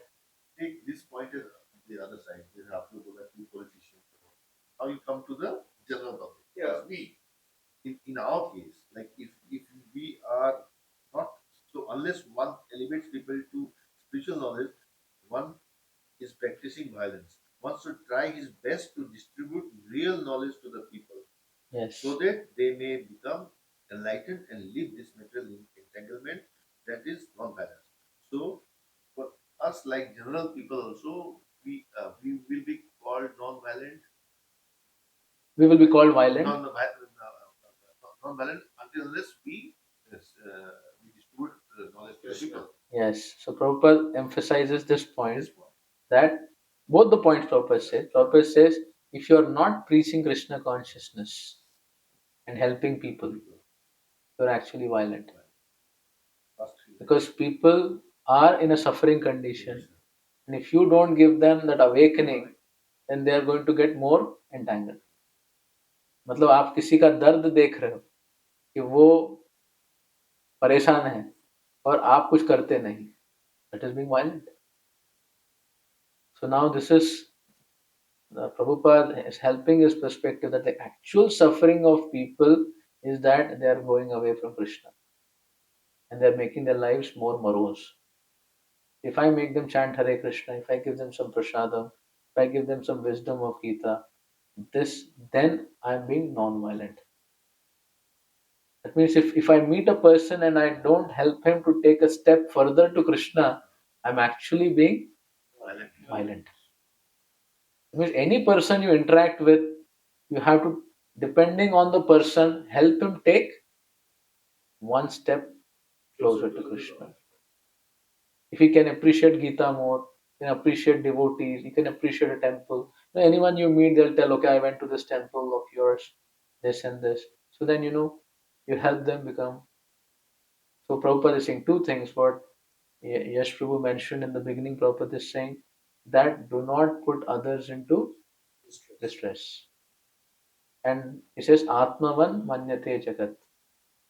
Take this point as the other side. Then after that, you politicians. Now you come to the general public. Yeah. We, in our case, like if we are not, so unless one elevates people to spiritual knowledge, one is practicing violence. One should try his best to distribute real knowledge to the people, Yes. so that they may become enlightened and leave this material entanglement that is non-violence. So, for us, like general people, also we will be called non-violent. We will be called violent. Non-violent until unless we distribute knowledge to the people. Yes. So Prabhupada emphasizes this point that both the points Prabhupada says, if you are not preaching Krishna consciousness and helping people, you're actually violent. Because people are in a suffering condition, and if you don't give them that awakening, then they are going to get more entangled. मतलब आप किसी का दर्द देख रहे हो कि वो परेशान है और आप कुछ करते नहीं, that is being violent. So now this is Prabhupada is helping his perspective that the actual suffering of people is that they are going away from Krishna and they are making their lives more morose. If I make them chant Hare Krishna, if I give them some prasadam, if I give them some wisdom of Gita, then I am being non-violent. That means if I meet a person and I don't help him to take a step further to Krishna, I'm actually being violent. That means any person you interact with, you have to, depending on the person, help him take one step closer to Krishna. If he can appreciate Gita more, he can appreciate devotees, he can appreciate a temple. Anyone you meet, they'll tell, okay, I went to this temple of yours, this and this. So then you help them become. So Prabhupada is saying two things. What Yash Prabhu mentioned in the beginning, Prabhupada is saying that do not put others into distress. And he says, Atmavan manyate jagat.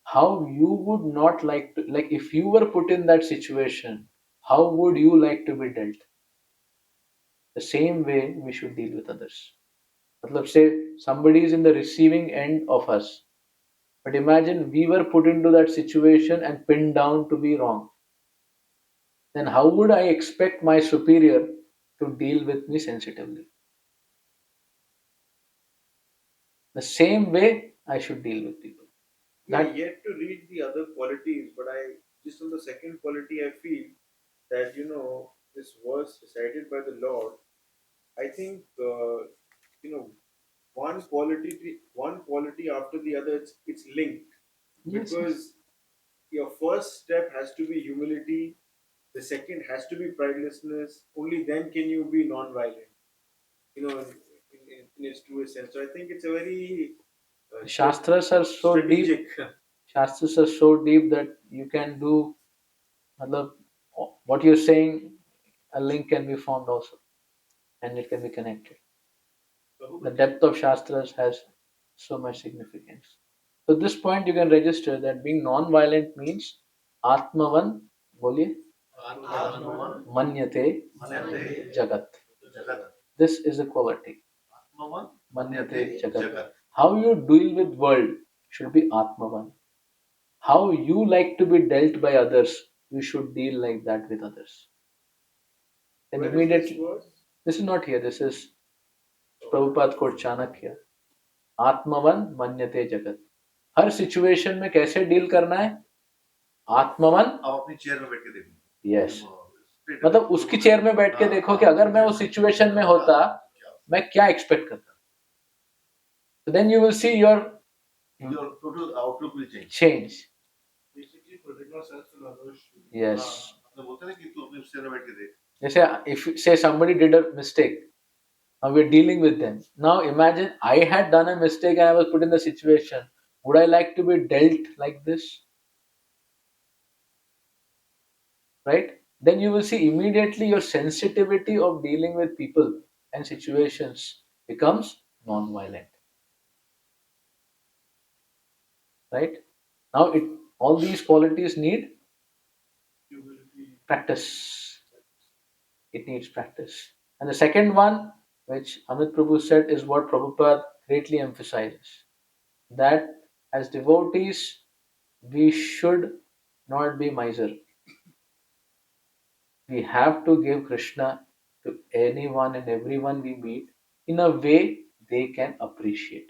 How you would not like to, like if you were put in that situation, how would you like to be dealt? The same way we should deal with others. Matlab, say somebody is in the receiving end of us, but imagine we were put into that situation and pinned down to be wrong. Then how would I expect my superior to deal with me sensitively? The same way I should deal with people. We are yet to read the other qualities, but I just on the second quality, I feel that this verse decided by the Lord. I think one quality after the other. It's linked Yes, yes. because your first step has to be humility. The second has to be pridelessness. Only then can you be non-violent. In its truest sense. So I think it's a very Shastras are so deep. strategic. Shastras are so deep that you can do. Matlab, what you're saying, a link can be formed also, and it can be connected. The depth of Shastras has so much significance. So, this point you can register that being non-violent means Atmavan, बोलिए, Atmavan Manyate Manyate Jagat. Jagat. This is a quality. Atmavan Manyate Jagat. Jagat. How you deal with world should be Atmavan. How you like to be dealt by others, you should deal like that with others. Then Where is immediately, this verse? this is not here. This is Prabhupada quote Chanakya. आत्मवन मन्यते जगत. हर situation में कैसे deal करना है? आत्मवन. आप अपनी chair में बैठ के देखो. यस, मतलब उसकी चेयर में बैठ के देखो कि अगर मैं उस सिचुएशन में होता मैं क्या एक्सपेक्ट करता. So then you will see your total outlook will change. change. Basically, putting yourself in others' shoes. Yes. मतलब बोलते हैं ना कि तू अपनी चेयर में बैठ के देख. जैसे if say somebody did a mistake, now we're dealing with them. Now imagine I had done a mistake and I was put in the situation. Would I like to be dealt like this? Right? Then you will see immediately your sensitivity of dealing with people and situations becomes non-violent. Right? Now all these qualities need practice. It needs practice. And the second one, which Amit Prabhu said, is what Prabhupada greatly emphasizes. That as devotees, we should not be miser. We have to give Krishna to anyone and everyone we meet in a way they can appreciate.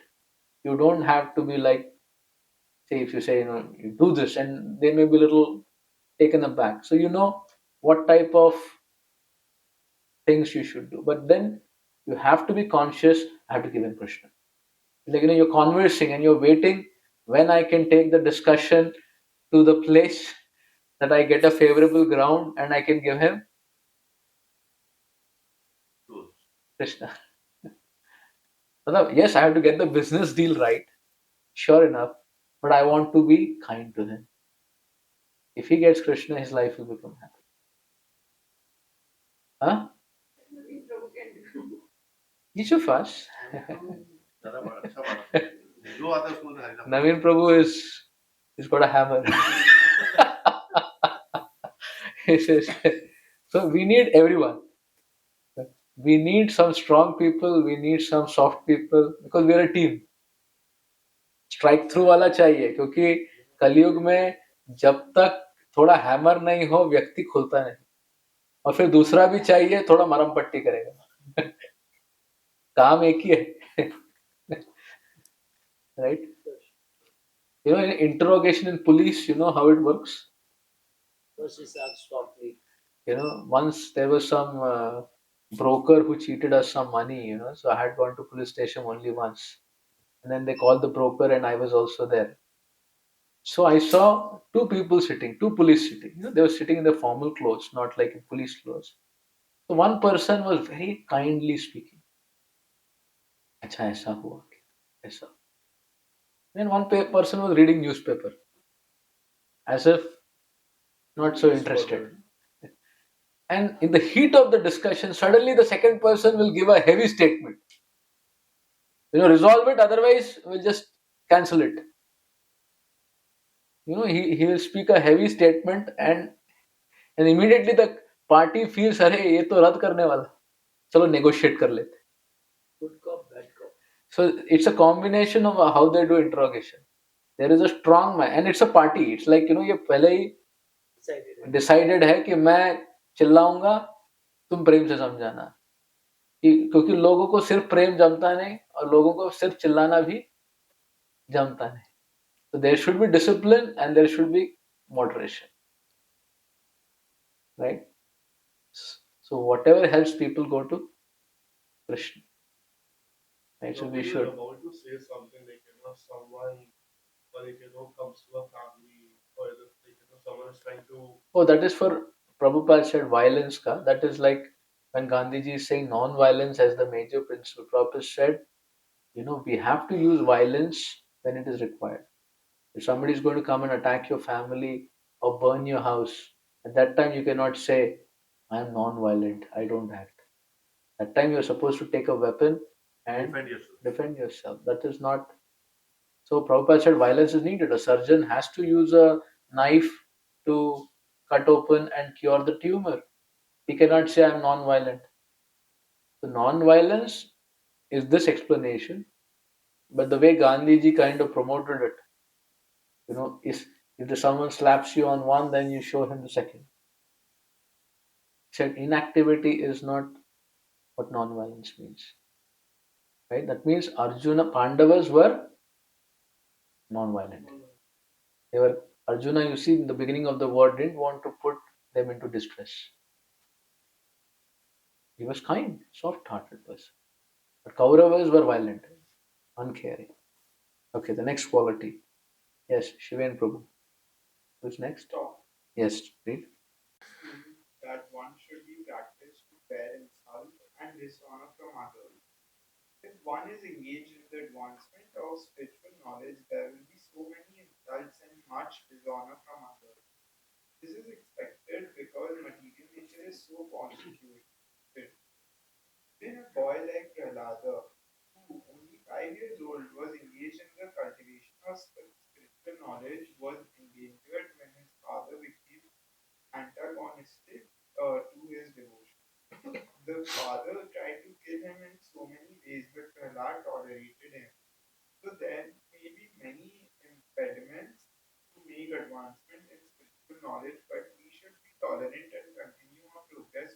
You don't have to be like, say, if you say, you do this, and they may be a little taken aback. So you know what type of things you should do. But then you have to be conscious, I have to give him Krishna. Like, you're conversing and you're waiting when I can take the discussion to the place that I get a favorable ground and I can give him Krishna. Yes, I have to get the business deal right, sure enough, but I want to be kind to him. If he gets Krishna, his life will become happy. Huh? Nothing Prabhu can do. Each of us. ज़्यादा बड़ा, अच्छा बड़ा. जो आता है उसको बोलते हैं हरिनाम. Naveen Prabhu he's got a hammer. He says, so we need everyone. We need some strong people, we need some soft people, because we are a team. Strike through वाला चाहिए, क्योंकि कलयुग में जब तक थोड़ा हैमर नहीं हो व्यक्ति खुलता नहीं, और फिर दूसरा भी चाहिए थोड़ा मरम पट्टी करेगा. काम एक ही है. Right? In interrogation in police, you know how it works. First is asked softly. Once there was some broker who cheated us some money. So I had gone to police station only once, and then they called the broker, and I was also there. So I saw two police sitting. They were sitting in their formal clothes, not like in police clothes. So one person was very kindly speaking. अच्छा ऐसा हुआ क्या? ऐसा. Then one person was reading newspaper, as if not so interested. And in the heat of the discussion, suddenly the second person will give a heavy statement. Resolve it, otherwise we'll just cancel it. He will speak a heavy statement, and immediately the party feels, अरे ये तो रद्द करने वाला, चलो negotiate कर लेते. Good cop, bad cop. So it's a combination of how they do interrogation. There is a strong man, and it's a party. It's like ये पहले ही decided है कि मैं चिल्लाऊंगा, तुम प्रेम से समझाना, क्योंकि लोगों को सिर्फ प्रेम जमता नहीं और लोगों को सिर्फ चिल्लाना भी जमता नहीं. So there should be discipline and there should be moderation. right? So whatever helps people go to Krishna, right? So we We were should. about to say something like, someone, like, comes to a family, or like, someone is trying to. Oh, that is for Prabhupada said violence ka. That is like when Gandhiji is saying non-violence as the major principle. Prabhupada said, we have to use violence when it is required. If somebody is going to come and attack your family or burn your house, at that time you cannot say, I am non-violent, I don't act. That time you are supposed to take a weapon and Defend yourself. defend yourself. That is not. So Prabhupada said violence is needed. A surgeon has to use a knife to cut open and cure the tumor. He cannot say I'm non-violent. So non-violence is this explanation, but the way Gandhiji kind of promoted it, is if someone slaps you on one, then you show him the second. He said inactivity is not what non-violence means. Right? That means Arjuna Pandavas were non-violent. They were Arjuna, you see, in the beginning of the war, didn't want to put them into distress. He was kind, soft-hearted person. But Kauravas were violent, uncaring. Okay, the next quality. Yes, Shivan Prabhu. Who's next? Talk Yes, read. that one should be practiced to bear insult and dishonor from others. If one is engaged in the advancement of spiritual knowledge, there will be so many insults and much dishonor from others. This is expected because material nature is so constituted. Then a boy like Prahlada, who only 5 years old, was engaged in the cultivation of spiritual knowledge, was endangered when his father became antagonistic to his devotion. The father tried to kill him in so many ways, but Prahlad tolerated him. So there may be many impediments to make advancement in spiritual knowledge, but we should be tolerant and continue our progress.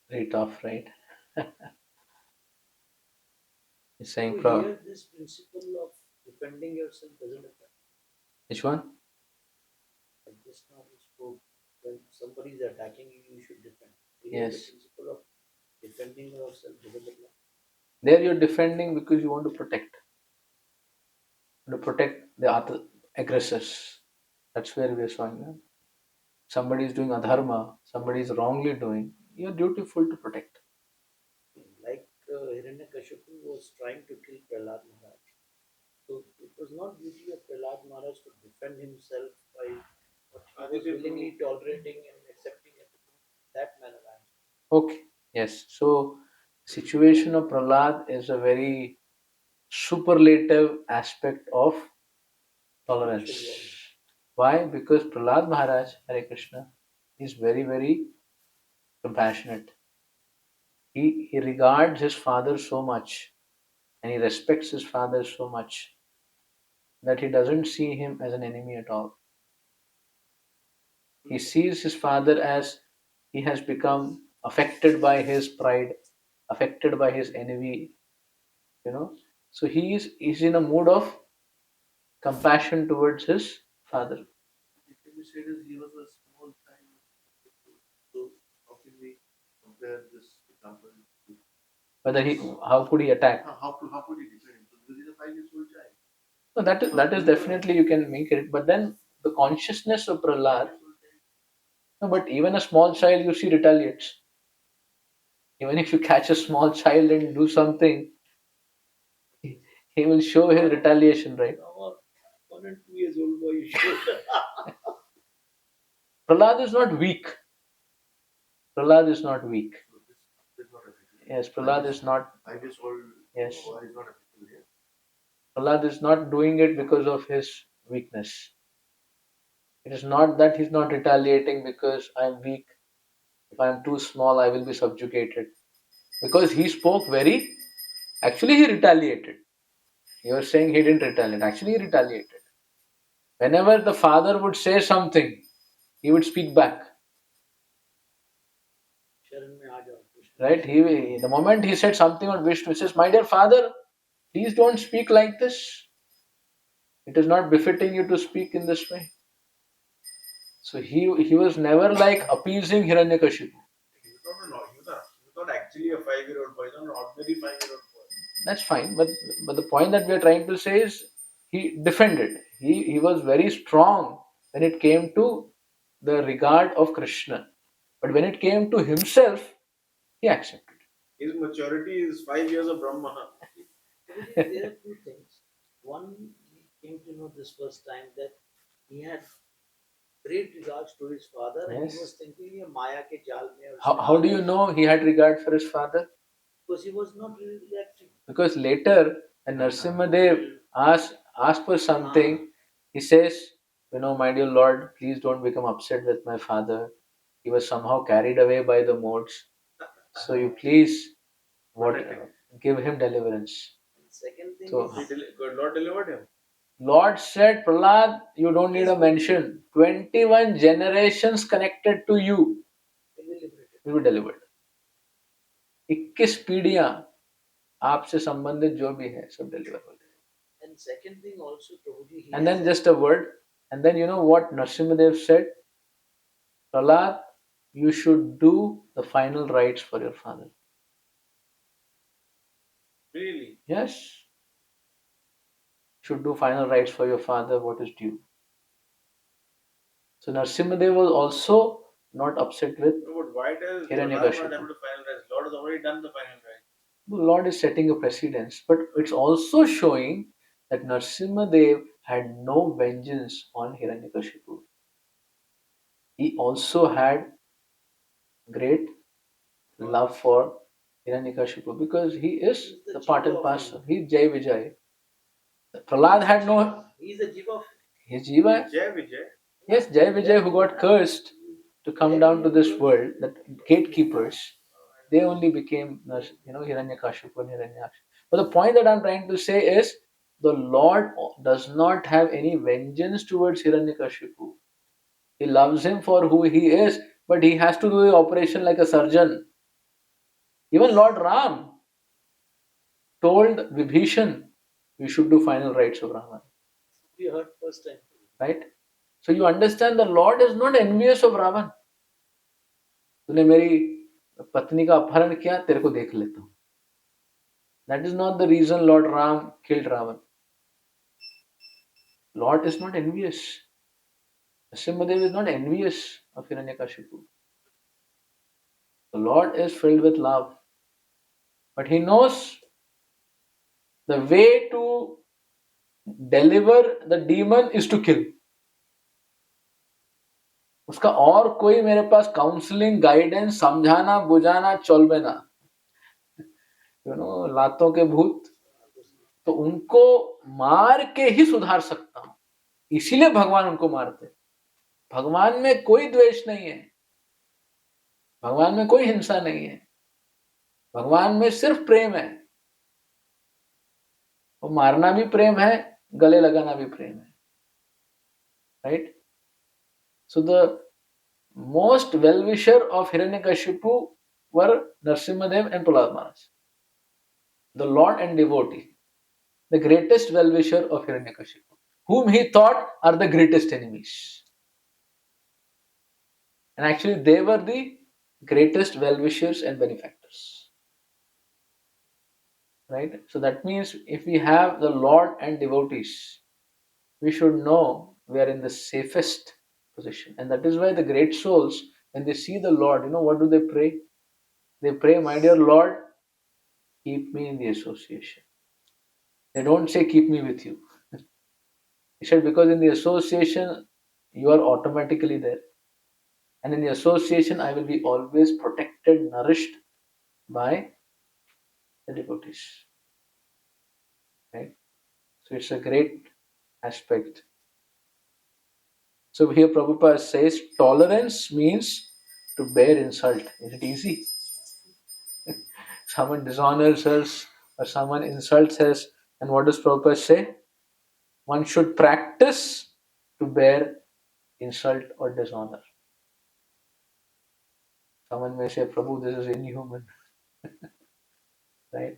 Very tough, right? He's saying, So here, this principle of defending yourself doesn't apply. which one? Like just now we spoke, when somebody is attacking you, you should defend. Here, Yes. the principle of defending yourself doesn't apply. There you're defending because you want to protect. To protect the other aggressors. That's where we're showing that. Somebody is doing adharma, somebody is wrongly doing, you're dutiful to protect. Like Hiranyakashipu was trying to kill Prahlad Maharaj. So it was not duty of Prahlad Maharaj to defend himself by what he was willingly tolerating and accepting it. That manner. Okay. Yes. So situation of Prahlad is a very superlative aspect of tolerance. Why? Because Prahlad Maharaj, Hare Krishna, is very, very compassionate. He regards his father so much and he respects his father so much that he doesn't see him as an enemy at all. He sees his father as he has become affected by his pride, affected by his envy. So he's in a mood of compassion towards his father. It can be said as he was a small child. So how can we compare this example to Whether how could he attack? how could he defend himself? Because he's a 5 years old child. No, that is definitely you can make it. But then the consciousness of Prahlad. No, but even a small child you see retaliates. Even if you catch a small child and do something, he will show his retaliation, right? 1 and 2 years old boy, you should. Prahlad is not weak. Prahlad is not weak. So this is not applicable. Yes, Prahlad is not. 5 years old Yes. boy is not applicable here. Prahlad is not doing it because of his weakness. It is not that he's not retaliating because I'm weak. If I'm too small, I will be subjugated. Because he spoke very. Actually, he retaliated. You are saying he didn't retaliate. Actually, he retaliated. Whenever the father would say something, he would speak back. Sharan mein aa jao. Right? The moment he said something on Vishnu, he says, "My dear father, please don't speak like this. It is not befitting you to speak in this way." So he was never like appeasing Hiranyakashipu. He was not actually a 5-year-old boy. He was not an ordinary 5-year-old boy. That's fine, but the point that we are trying to say is he defended. He was very strong when it came to the regard of Krishna, but when it came to himself, he accepted. His maturity is 5 years of Brahma. There are two things. One, we came to know this first time that he had great regards to his father, and Yes. he was thinking ye Maya ke jaal mein aur How do you know he had regard for his father? because he was not really reacting. Because later, when Narsimhadev asked for something, he says, my dear Lord, please don't become upset with my father. He was somehow carried away by the modes. So you please give him deliverance. And second thing So is Lord delivered him. Lord said, Prahlad, you don't need a mention. 21 generations connected to you he will liberate it. will be delivered. 21 पीढ़ियां आपसे संबंधित जो भी है सब deliver हो जाए. And second thing also, Prabhuji, he And has then just a word, and then you know what Narsimhadev said? Prahlad, you should do the final rites for your father. Really? Yes. Should do final rites for your father, what is due. So Narsimhadev was also not upset with No, but why does Hiranyakashipu. Prahlad not have to final rites? Lord has already done the final rites. The Lord is setting a precedence, but it's also showing that Narsimhadev had no vengeance on Hiranyakashipu. He also had great love for Hiranyakashipu because he is the part and parcel. He's Jai Vijay. Prahlad had no. He's a jiva. His Jiva. Jai Vijay. Yes, Jai Vijay who got cursed to come down to this world, that gatekeepers, they only became, Hiranyakashipu and Hiranyaksha. But the point that I'm trying to say is, the Lord does not have any vengeance towards Hiranyakashipu. He loves him for who he is, but he has to do the operation like a surgeon. Even Lord Ram told Vibhishan, we should do final rites of Raman. We heard first time. Right? So you understand the Lord is not envious of Ravan. तूने मेरी पत्नी का अपहरण किया, तेरे को देख लेता हूं. That is not the reason Lord Ram killed Ravan. Lord is not envious. Nrsimhadev is not envious of Hiranyakashipu. The Lord is filled with love. But he knows the way to deliver the demon is to kill. उसका और कोई मेरे पास counselling guidance समझाना बुझाना चलबे ना. लातों के भूत तो उनको मार के ही सुधार सकता हूं. इसीलिए भगवान उनको मारते. भगवान में कोई द्वेष नहीं है, भगवान में कोई हिंसा नहीं है, भगवान में सिर्फ प्रेम है. वो मारना भी प्रेम है, गले लगाना भी प्रेम है. Right? So the most well-wisher of Hiranyakashipu were Narsimhadev and Prahlad Maharaj. The Lord and devotee. The greatest well-wisher of Hiranyakashipu, whom he thought are the greatest enemies. And actually they were the greatest well-wishers and benefactors. Right? So that means if we have the Lord and devotees, we should know we are in the safest position. And that is why the great souls, when they see the Lord, what do they pray? They pray, my dear Lord, keep me in the association. They don't say, keep me with you. He said, because in the association, you are automatically there. And in the association, I will be always protected, nourished by the devotees. Right? So it's a great aspect. So here Prabhupada says, tolerance means to bear insult. Is it easy? Someone dishonors us or someone insults us, and what does Prabhupada say? One should practice to bear insult or dishonor. Someone may say, Prabhu, this is inhuman. Right?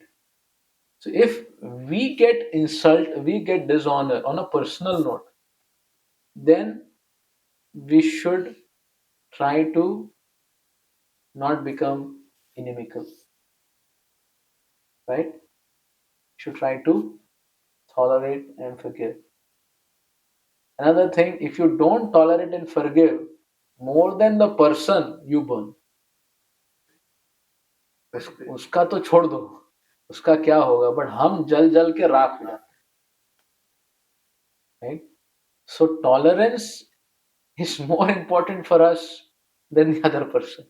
So if we get insult, we get dishonor on a personal note, then we should try to not become inimical, right? We should try to tolerate and forgive. Another thing, if you don't tolerate and forgive, more than the person, you burn. उसका तो छोड़ दो, उसका क्या होगा, but हम जल जल के राख हो जाते हैं, right? So tolerance is more important for us than the other person,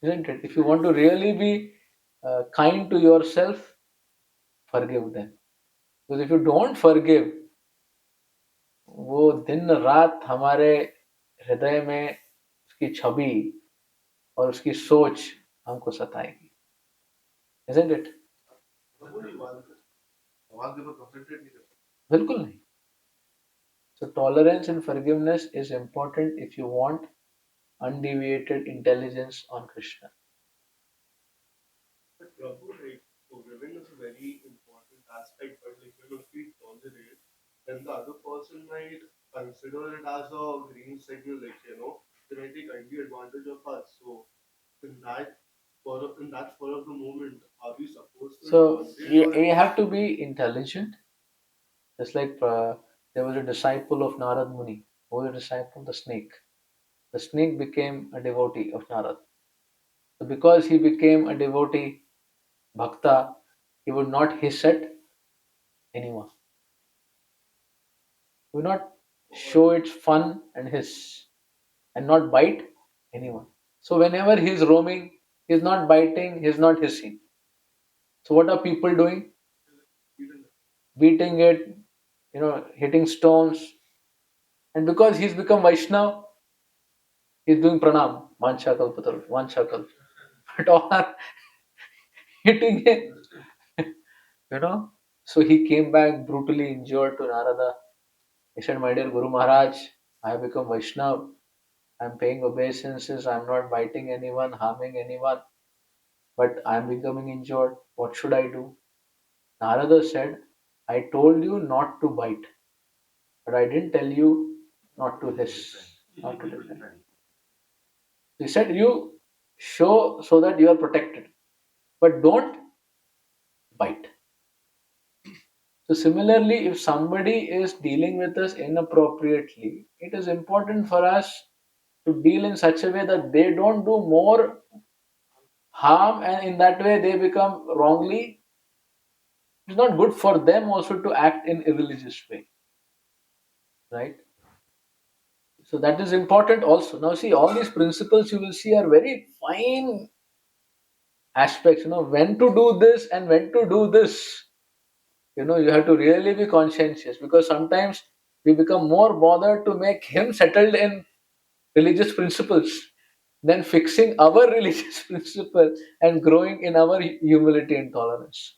isn't it? If you want to really be kind to yourself, forgive them. Because if you don't forgive, वो दिन रात हमारे हृदय में उसकी छवि और उसकी सोच हमको सताएगी, isn't it? आवाज के ऊपर concentrate नहीं करता. बिल्कुल नहीं. So tolerance and forgiveness is important if you want undeviated intelligence on Krishna. But Prabhu, like, forgiving is a very important aspect, but like, if we tolerate, then the other person might consider it as a green signal, like, they might take undue advantage of us. So, in that spur of the moment, are we supposed to So tolerate you have to be intelligent. Just like there was a disciple of Narad Muni. Who was a disciple? The snake. The snake became a devotee of Narad. So because he became a devotee, bhakta, he would not hiss at anyone. He would not show its fun and hiss, and not bite anyone. So whenever he is roaming, he is not biting, he is not hissing. So what are people doing? Beating it, hitting stones. And because he's become Vaishnav, he's doing pranam, mancha kalpatarus, mancha kalp. But all are hitting him, you know. So he came back brutally injured to Narada. He said, "My dear Guru Maharaj, I have become Vaishnav. I'm paying obeisances. I'm not biting anyone, harming anyone, but I'm becoming injured. What should I do?" Narada said, "I told you not to bite, but I didn't tell you not to hiss, not to defend." He said, "You show so that you are protected, but don't bite." So, similarly, if somebody is dealing with us inappropriately, it is important for us to deal in such a way that they don't do more harm, and in that way they become wrongly. It's not good for them also to act in irreligious way, right? So that is important also. Now, see, all these principles you will see are very fine aspects. When to do this and when to do this. You have to really be conscientious, because sometimes we become more bothered to make him settled in religious principles than fixing our religious principle and growing in our humility and tolerance.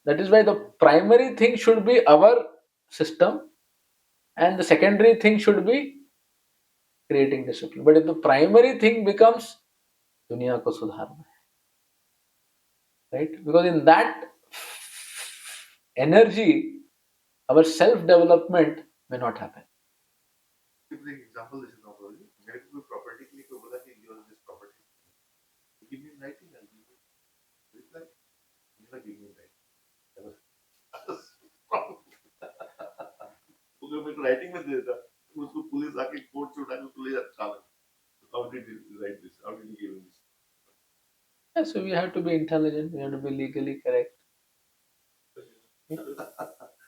That is why the primary thing should be our system, and the secondary thing should be creating discipline. But if the primary thing becomes दुनिया को सुधारना है, right? Because in that energy, our self-development may not happen. Give the example, this is not only. मेरे को कोई property के लिए कोई बोला कि you are this property. Give me writing, I'll give you. Reply. You're not giving me writing. तो मैं writing में दे देता, उसको पुलिस आके कोर्ट से उठा के उसको ले जाता चालन. How did you write this? How did you give him this? Yeah, so we have to be intelligent, we have to be legally correct.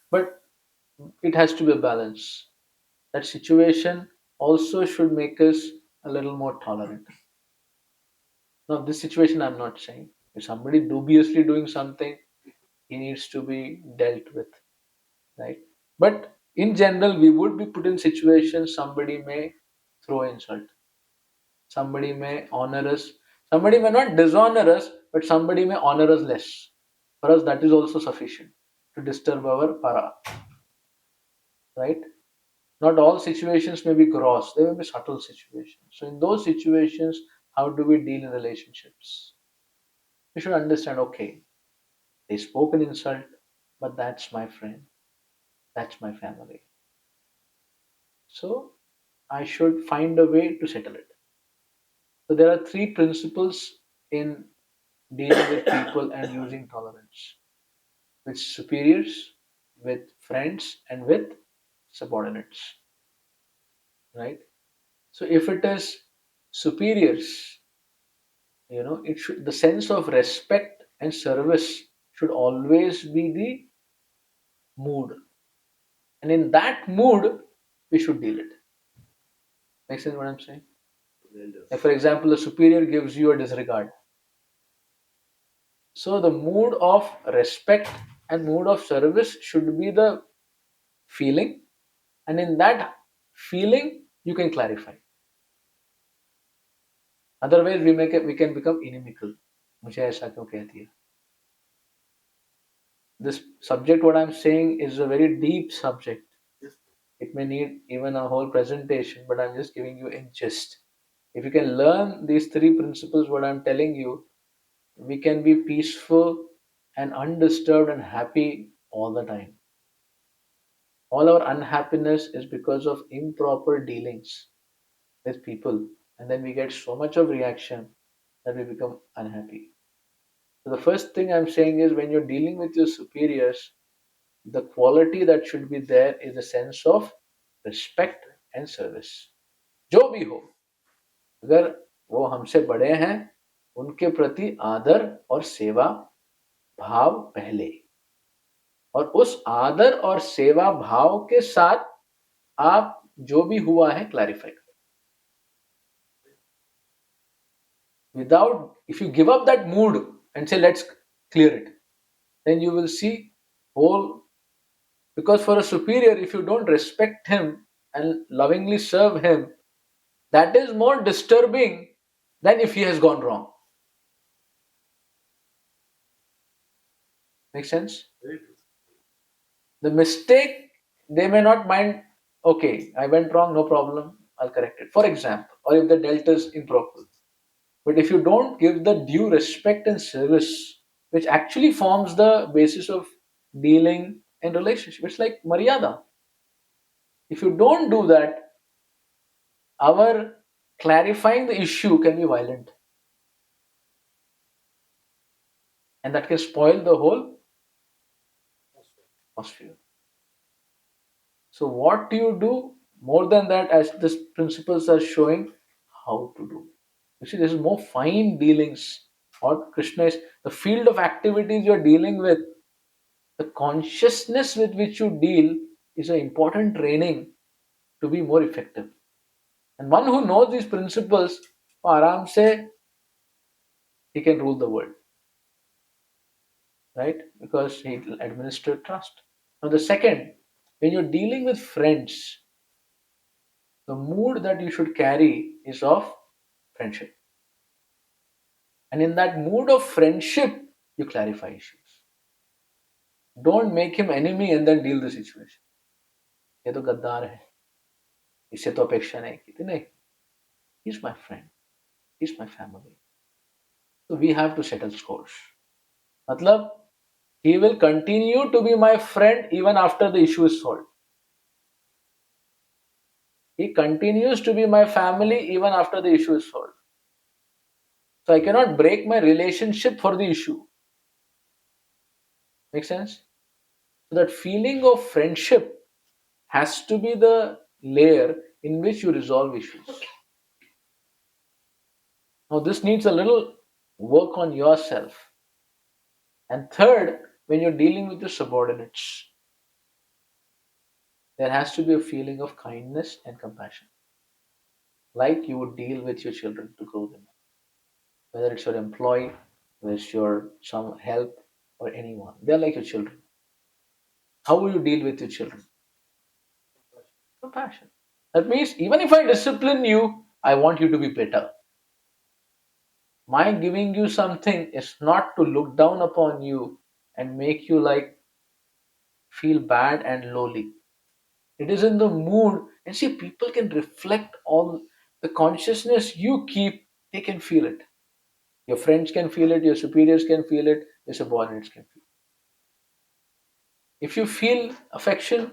But it has to be a balance. That situation also should make us a little more tolerant. Now, this situation I'm not saying. If somebody dubiously doing something, he needs to be dealt with, right? But in general, we would be put in situations somebody may throw insult, somebody may honor us, somebody may not dishonor us, but somebody may honor us less. For us, that is also sufficient to disturb our para, right? Not all situations may be gross, there may be subtle situations. So, in those situations, how do we deal in relationships? We should understand, okay, they spoke an insult, but that's my friend, that's my family. So, I should find a way to settle it. So there are three principles in dealing with people and using tolerance: with superiors, with friends, and with subordinates. Right? So if it is superiors, it should the sense of respect and service should always be the mood, and in that mood we should deal it. Make sense what I'm saying? Like for example, a superior gives you a disregard. So the mood of respect and mood of service should be the feeling, and in that feeling you can clarify. Otherwise we can become inimical. मुझे ऐसा क्यों कहती है? This subject, what I'm saying, is a very deep subject. It may need even a whole presentation, but I'm just giving you in gist. If you can learn these three principles, what I'm telling you, we can be peaceful and undisturbed and happy all the time. All our unhappiness is because of improper dealings with people, and then we get so much of reaction that we become unhappy. So the first thing I'm saying is, when you're dealing with your superiors, the quality that should be there is a sense of respect and service. जो भी हो, अगर वो हमसे बड़े हैं, उनके प्रति आदर और सेवा भाव पहले, और उस आदर और सेवा भाव के साथ आप जो भी हुआ है क्लैरिफाई करो. Without, if you give up that mood and say let's clear it, then you will see whole. Because for a superior, if you don't respect him and lovingly serve him, that is more disturbing than if he has gone wrong. Make sense? The mistake, they may not mind, okay, I went wrong, no problem, I'll correct it. For example, or if the delta is improper. But if you don't give the due respect and service, which actually forms the basis of dealing and relationship, it's like Maryada. If you don't do that, our clarifying the issue can be violent. And that can spoil the whole atmosphere. So what do you do more than that, as these principles are showing how to do? You see, this is more fine dealings. What Krishna is, the field of activities you're dealing with, the consciousness with which you deal is an important training to be more effective. And one who knows these principles, aram se, he can rule the world. Right? Because he will administer trust. Now the second, when you're dealing with friends, the mood that you should carry is of friendship. And in that mood of friendship, you clarify issues. Don't make him enemy and then deal the situation. ये तो गद्दार है, इससे तो अपेक्षा नहीं की थी. नहीं, he's my friend, he's my family. So we have to settle scores. मतलब, he will continue to be my friend even after the issue is solved. He continues to be my family even after the issue is solved. So I cannot break my relationship for the issue. Make sense? So that feeling of friendship has to be the layer in which you resolve issues. Now this needs a little work on yourself. And third, when you're dealing with your subordinates, there has to be a feeling of kindness and compassion, like you would deal with your children to grow them up. Whether it's your employee, whether it's your some help or anyone, they're like your children. How will you deal with your children? Compassion. That means even if I discipline you, I want you to be better. My giving you something is not to look down upon you and make you like feel bad and lowly. It is in the mood, and see, people can reflect all the consciousness you keep, they can feel it. Your friends can feel it, your superiors can feel it, your subordinates can feel it. If you feel affection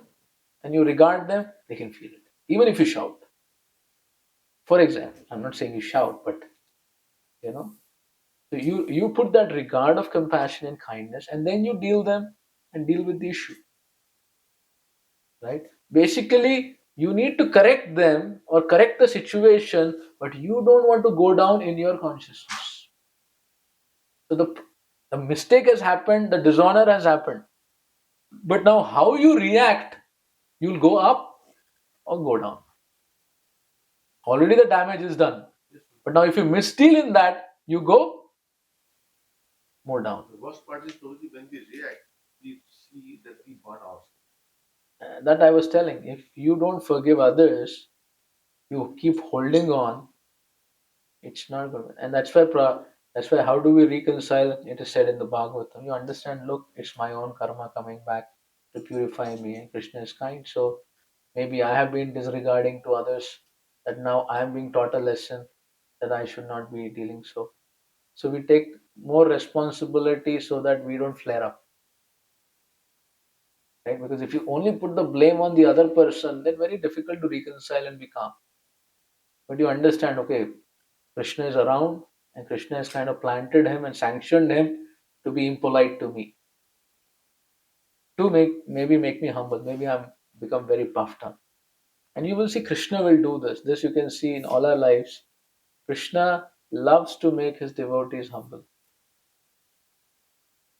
and you regard them, they can feel it. Even if you shout. For example, I'm not saying you shout, but you know, so you put that regard of compassion and kindness, and then you deal with the issue, right? Basically, you need to correct them or correct the situation, but you don't want to go down in your consciousness. So the mistake has happened, the dishonor has happened, but now how you react, you'll go up or go down. Already the damage is done, but now if you misdeal in that, you go more down. The worst part is totally when we react, we see that we burn ourselves. That I was telling. If you don't forgive others, you keep holding on. It's not good, and that's why. How do we reconcile? It is said in the Bhagavatam. You understand? Look, it's my own karma coming back to purify me, and Krishna is kind. So maybe I have been disregarding to others. That now I am being taught a lesson that I should not be dealing so. So we take more responsibility so that we don't flare up, right? Because if you only put the blame on the other person, then very difficult to reconcile and be calm. But you understand, okay, Krishna is around and Krishna has kind of planted him and sanctioned him to be impolite to me, to make me humble. Maybe I'm become very puffed up. And you will see Krishna will do this. This you can see in all our lives. Krishna loves to make his devotees humble.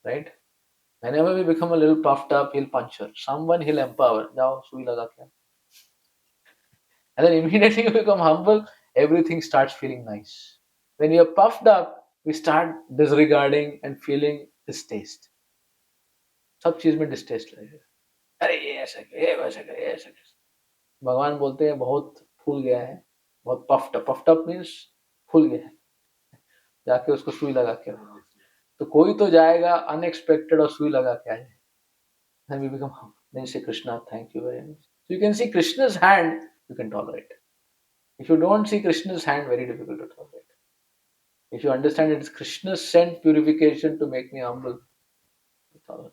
Right? Whenever we become a little puffed up, he'll puncture. Someone he'll empower. Jao, sui laga kya. And then immediately you become humble, everything starts feeling nice. When we are puffed up, we start disregarding and feeling distaste. सब चीज में distaste लगेगा. अरे ये ऐसा क्यों, ये वैसा क्यों, ये ऐसा क्यों. भगवान बोलते हैं बहुत फूल गया है, बहुत पफ्ड अप मीन्स फूल गया है, जाके उसको सुई लगा के रखो. तो कोई तो जाएगा अनएक्सपेक्टेड और सुई लगा के आ जाए. Then we become humble. Then you say Krishna, thank you very much. So you can see Krishna's hand, you can tolerate. If you don't see Krishna's hand, very difficult to tolerate. If you understand it is Krishna's sent purification to make me humble, tolerate.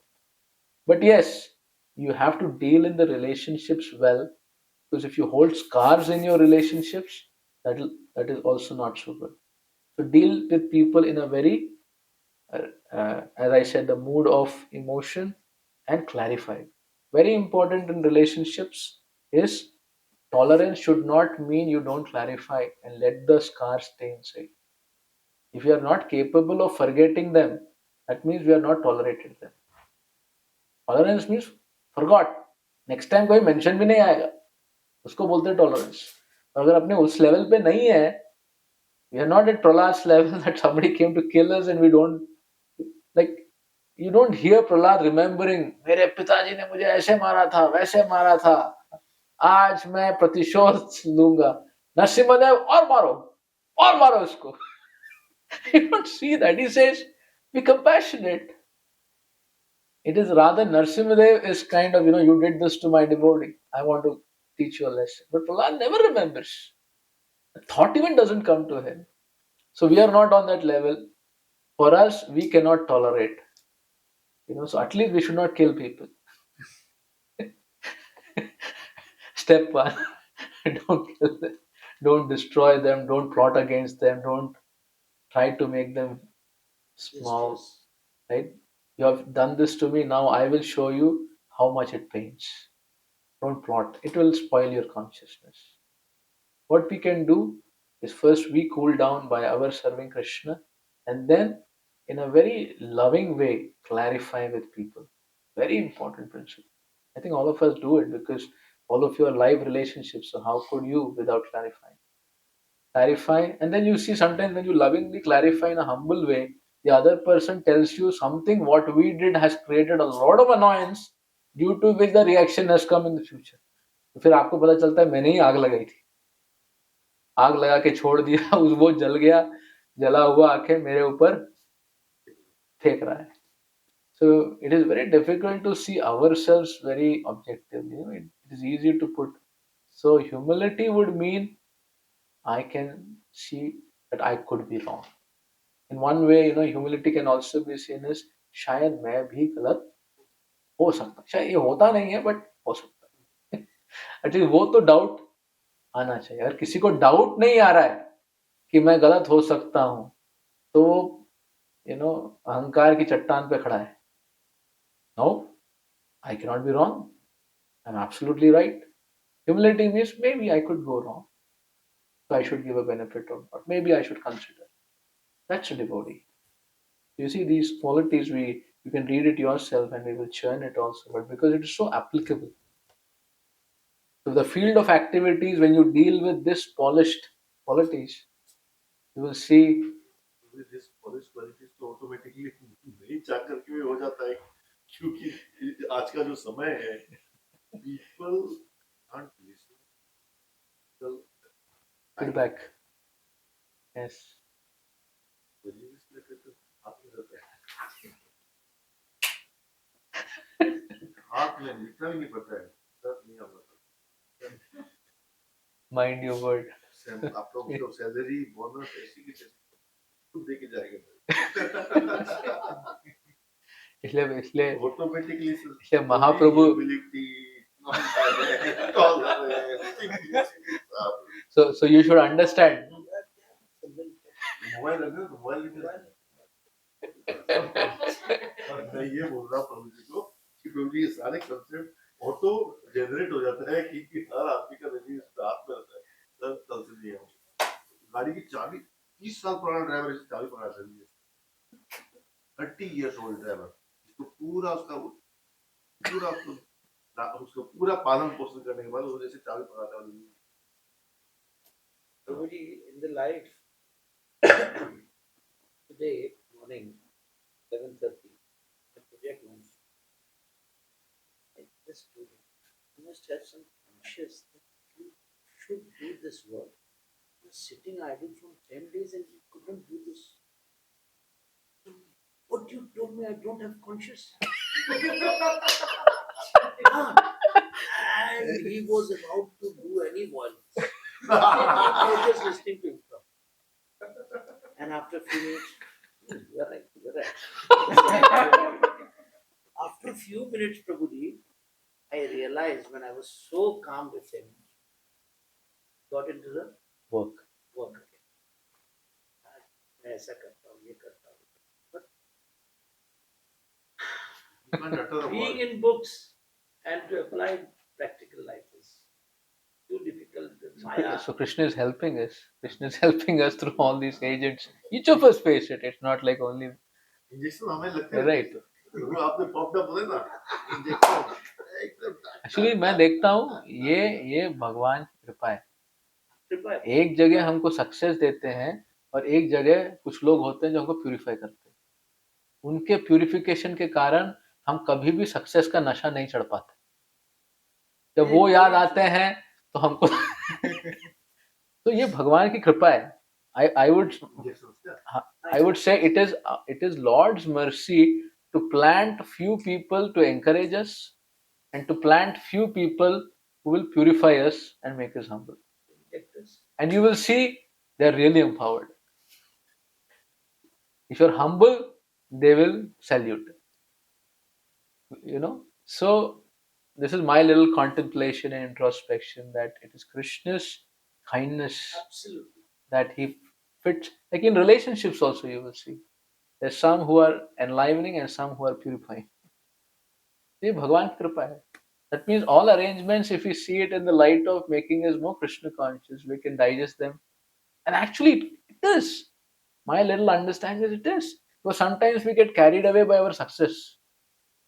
But yes, you have to deal in the relationships well, because if you hold scars in your relationships, that is also not so good. So deal with people in a very, as I said, the mood of emotion and clarify. Very important in relationships is tolerance should not mean you don't clarify and let the scars stay inside. If you are not capable of forgetting them, that means we are not tolerated them. Tolerance means forgot. Next time कोई mention भी नहीं आएगा, उसको बोलते हैं tolerance. अगर अपने उस लेवल पे नहीं है, we are not at Prahlad's level that somebody came to kill us and we don't, like, you don't hear Prahlad remembering, मेरे पिताजी ने मुझे ऐसे मारा था, वैसे मारा था, आज मैं प्रतिशोध लूंगा. नरसिम्हदेव और मारो उसको. You don't see that. He says, be compassionate. It is rather Narasimhadev is kind of, you did this to my devotee. I want to teach you a lesson. But Prahlad never remembers. The thought even doesn't come to him. So we are not on that level. For us, we cannot tolerate. So at least we should not kill people. Step one, don't kill them. Don't destroy them. Don't plot against them. Don't try to make them small. Right? You have done this to me, now I will show you how much it pains. Don't plot. It will spoil your consciousness. What we can do is first we cool down by our serving Krishna, and then in a very loving way clarify with people. Very important principle. I think all of us do it because all of you are live relationships. So how could you without clarifying? Clarify, and then you see sometimes when you lovingly clarify in a humble way, the other person tells you something what we did has created a lot of annoyance due to which the reaction has come in the future. तो फिर आपको पता चलता है मैंने ही आग लगाई थी, आग लगा के छोड़ दिया, वो जल गया, जला हुआ आके मेरे ऊपर फेंक रहा है. So it is very difficult to see ourselves very objectively. It is easy to put. So humility would mean I can see that I could be wrong. In one way, humility can also be seen as शायद मैं भी गलत हो सकता, शायद ये होता नहीं है बट हो सकता है. At least वो तो doubt आना चाहिए. अगर किसी को डाउट नहीं आ रहा है कि मैं गलत हो सकता हूं, तो अहंकार की चट्टान पे खड़ा है. No, I can not be wrong, I am absolutely right. Humility means maybe I could go wrong, so I should give a benefit or not. Maybe I should consider. That's a devotee. You see, these qualities, you can read it yourself and we will churn it also, but because it is so applicable. So the field of activities, when you deal with this polished qualities, you will see. This polish qualities तो automatically नहीं चाह करके भी हो जाता है, क्योंकि आज का जो समय है, people can't listen. Feedback. Yes. हाथ में लिखना भी नहीं पता है, दर्द नहीं होता. Mind your word. आप लोग को सैलरी बोनस ऐसी की खुद दे के जाएगा. इसलिए automatically Mahaprabhu. So you should understand. Mobile रखना तो मोबाइल मैं ये बोल रहा हूँ प्रभु जी को कि प्रभु जी ये सारे कंसेप्ट ऑटो जनरेट हो जाता है कि हर आदमी का रजिस्टर इस हाथ में रहता है. सर कल से नहीं है गाड़ी की चाबी, 30 साल पुराना ड्राइवर इस चाबी पकड़ा कर दिया, 30 years old ड्राइवर, इसको पूरा उसको पूरा पालन पोषण करने के बाद वो जैसे चाबी पकड़ाता है. Prabhuji, in the life today morning 11:30, the project launch. I just told him, you must have some conscious that you should do this work. You're sitting idle from 10 days and you couldn't do this. What you told me, I don't have conscious. And he was about to do any violence. I was just listening to him. And after a few minutes, you're right. After a few minutes, Prabhuji, I realized when I was so calm with him, got into the Work. again. मैं ऐसा करता हूँ, ये करता हूँ. But being in books and to apply practical life is too difficult. Maya. So Krishna is helping us. Krishna is helping us through all these agents. Each of us face it. It's not like only. Injection हमें लगते हैं, Right. वो आपने popped up बोले ना injection एकदम. Actually मैं देखता हूँ ये भगवान की कृपा है. Prepare. एक जगह हमको सक्सेस देते हैं और एक जगह कुछ लोग होते हैं जो हमको प्यूरिफाई करते हैं. उनके प्यूरिफिकेशन के कारण हम कभी भी सक्सेस का नशा नहीं चढ़ पाते. जब वो याद आते हैं तो हमको तो ये भगवान की कृपा है. I would say it is Lord's mercy to plant few people to encourage us and to plant few people who will purify us and make us humble. And you will see they're really empowered. If you're humble, they will salute. So this is my little contemplation and introspection that it is Krishna's kindness. Absolutely. That he fits, like in relationships also you will see. There's some who are enlivening and some who are purifying. ये भगवान की कृपा है. That means all arrangements, if we see it in the light of making us more Krishna conscious, we can digest them. And actually, it is. My little understanding is it is. Because sometimes we get carried away by our success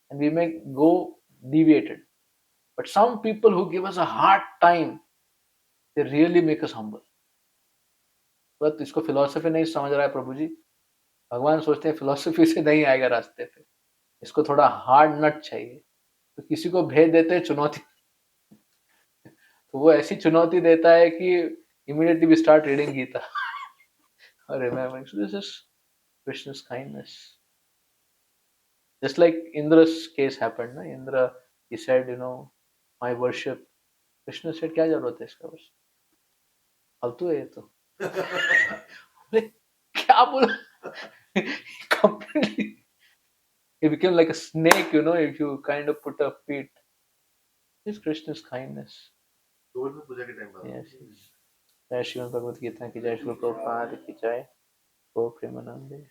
and we may go deviated. But some people who give us a hard time, they really make us humble. But इसको philosophy नहीं समझ रहा है प्रभु जी. भगवान सोचते हैं philosophy से नहीं आएगा रास्ते पे, इसको थोड़ा हार्ड नट चाहिए. तो किसी को भेज देते हैं चुनौती, तो वो ऐसी चुनौती देता है कि immediately we start reading Gita or remembering. So this is Krishna's kindness. Just like Indra's case happened, na? Indra, he said, my worship. Krishna said, क्या जरूरत है इसका वर्षिप, फालतू है ये तो. क्या बोला? Completely, it became like a snake, if you kind of put a feet. It's Krishna's kindness. दोपहर में पूजा के टाइम बात Yes, होती है। yes. जय श्रीमद् भगवद गीता की जय, श्री प्रभुपाद की जय। ओ प्रेमानंदे।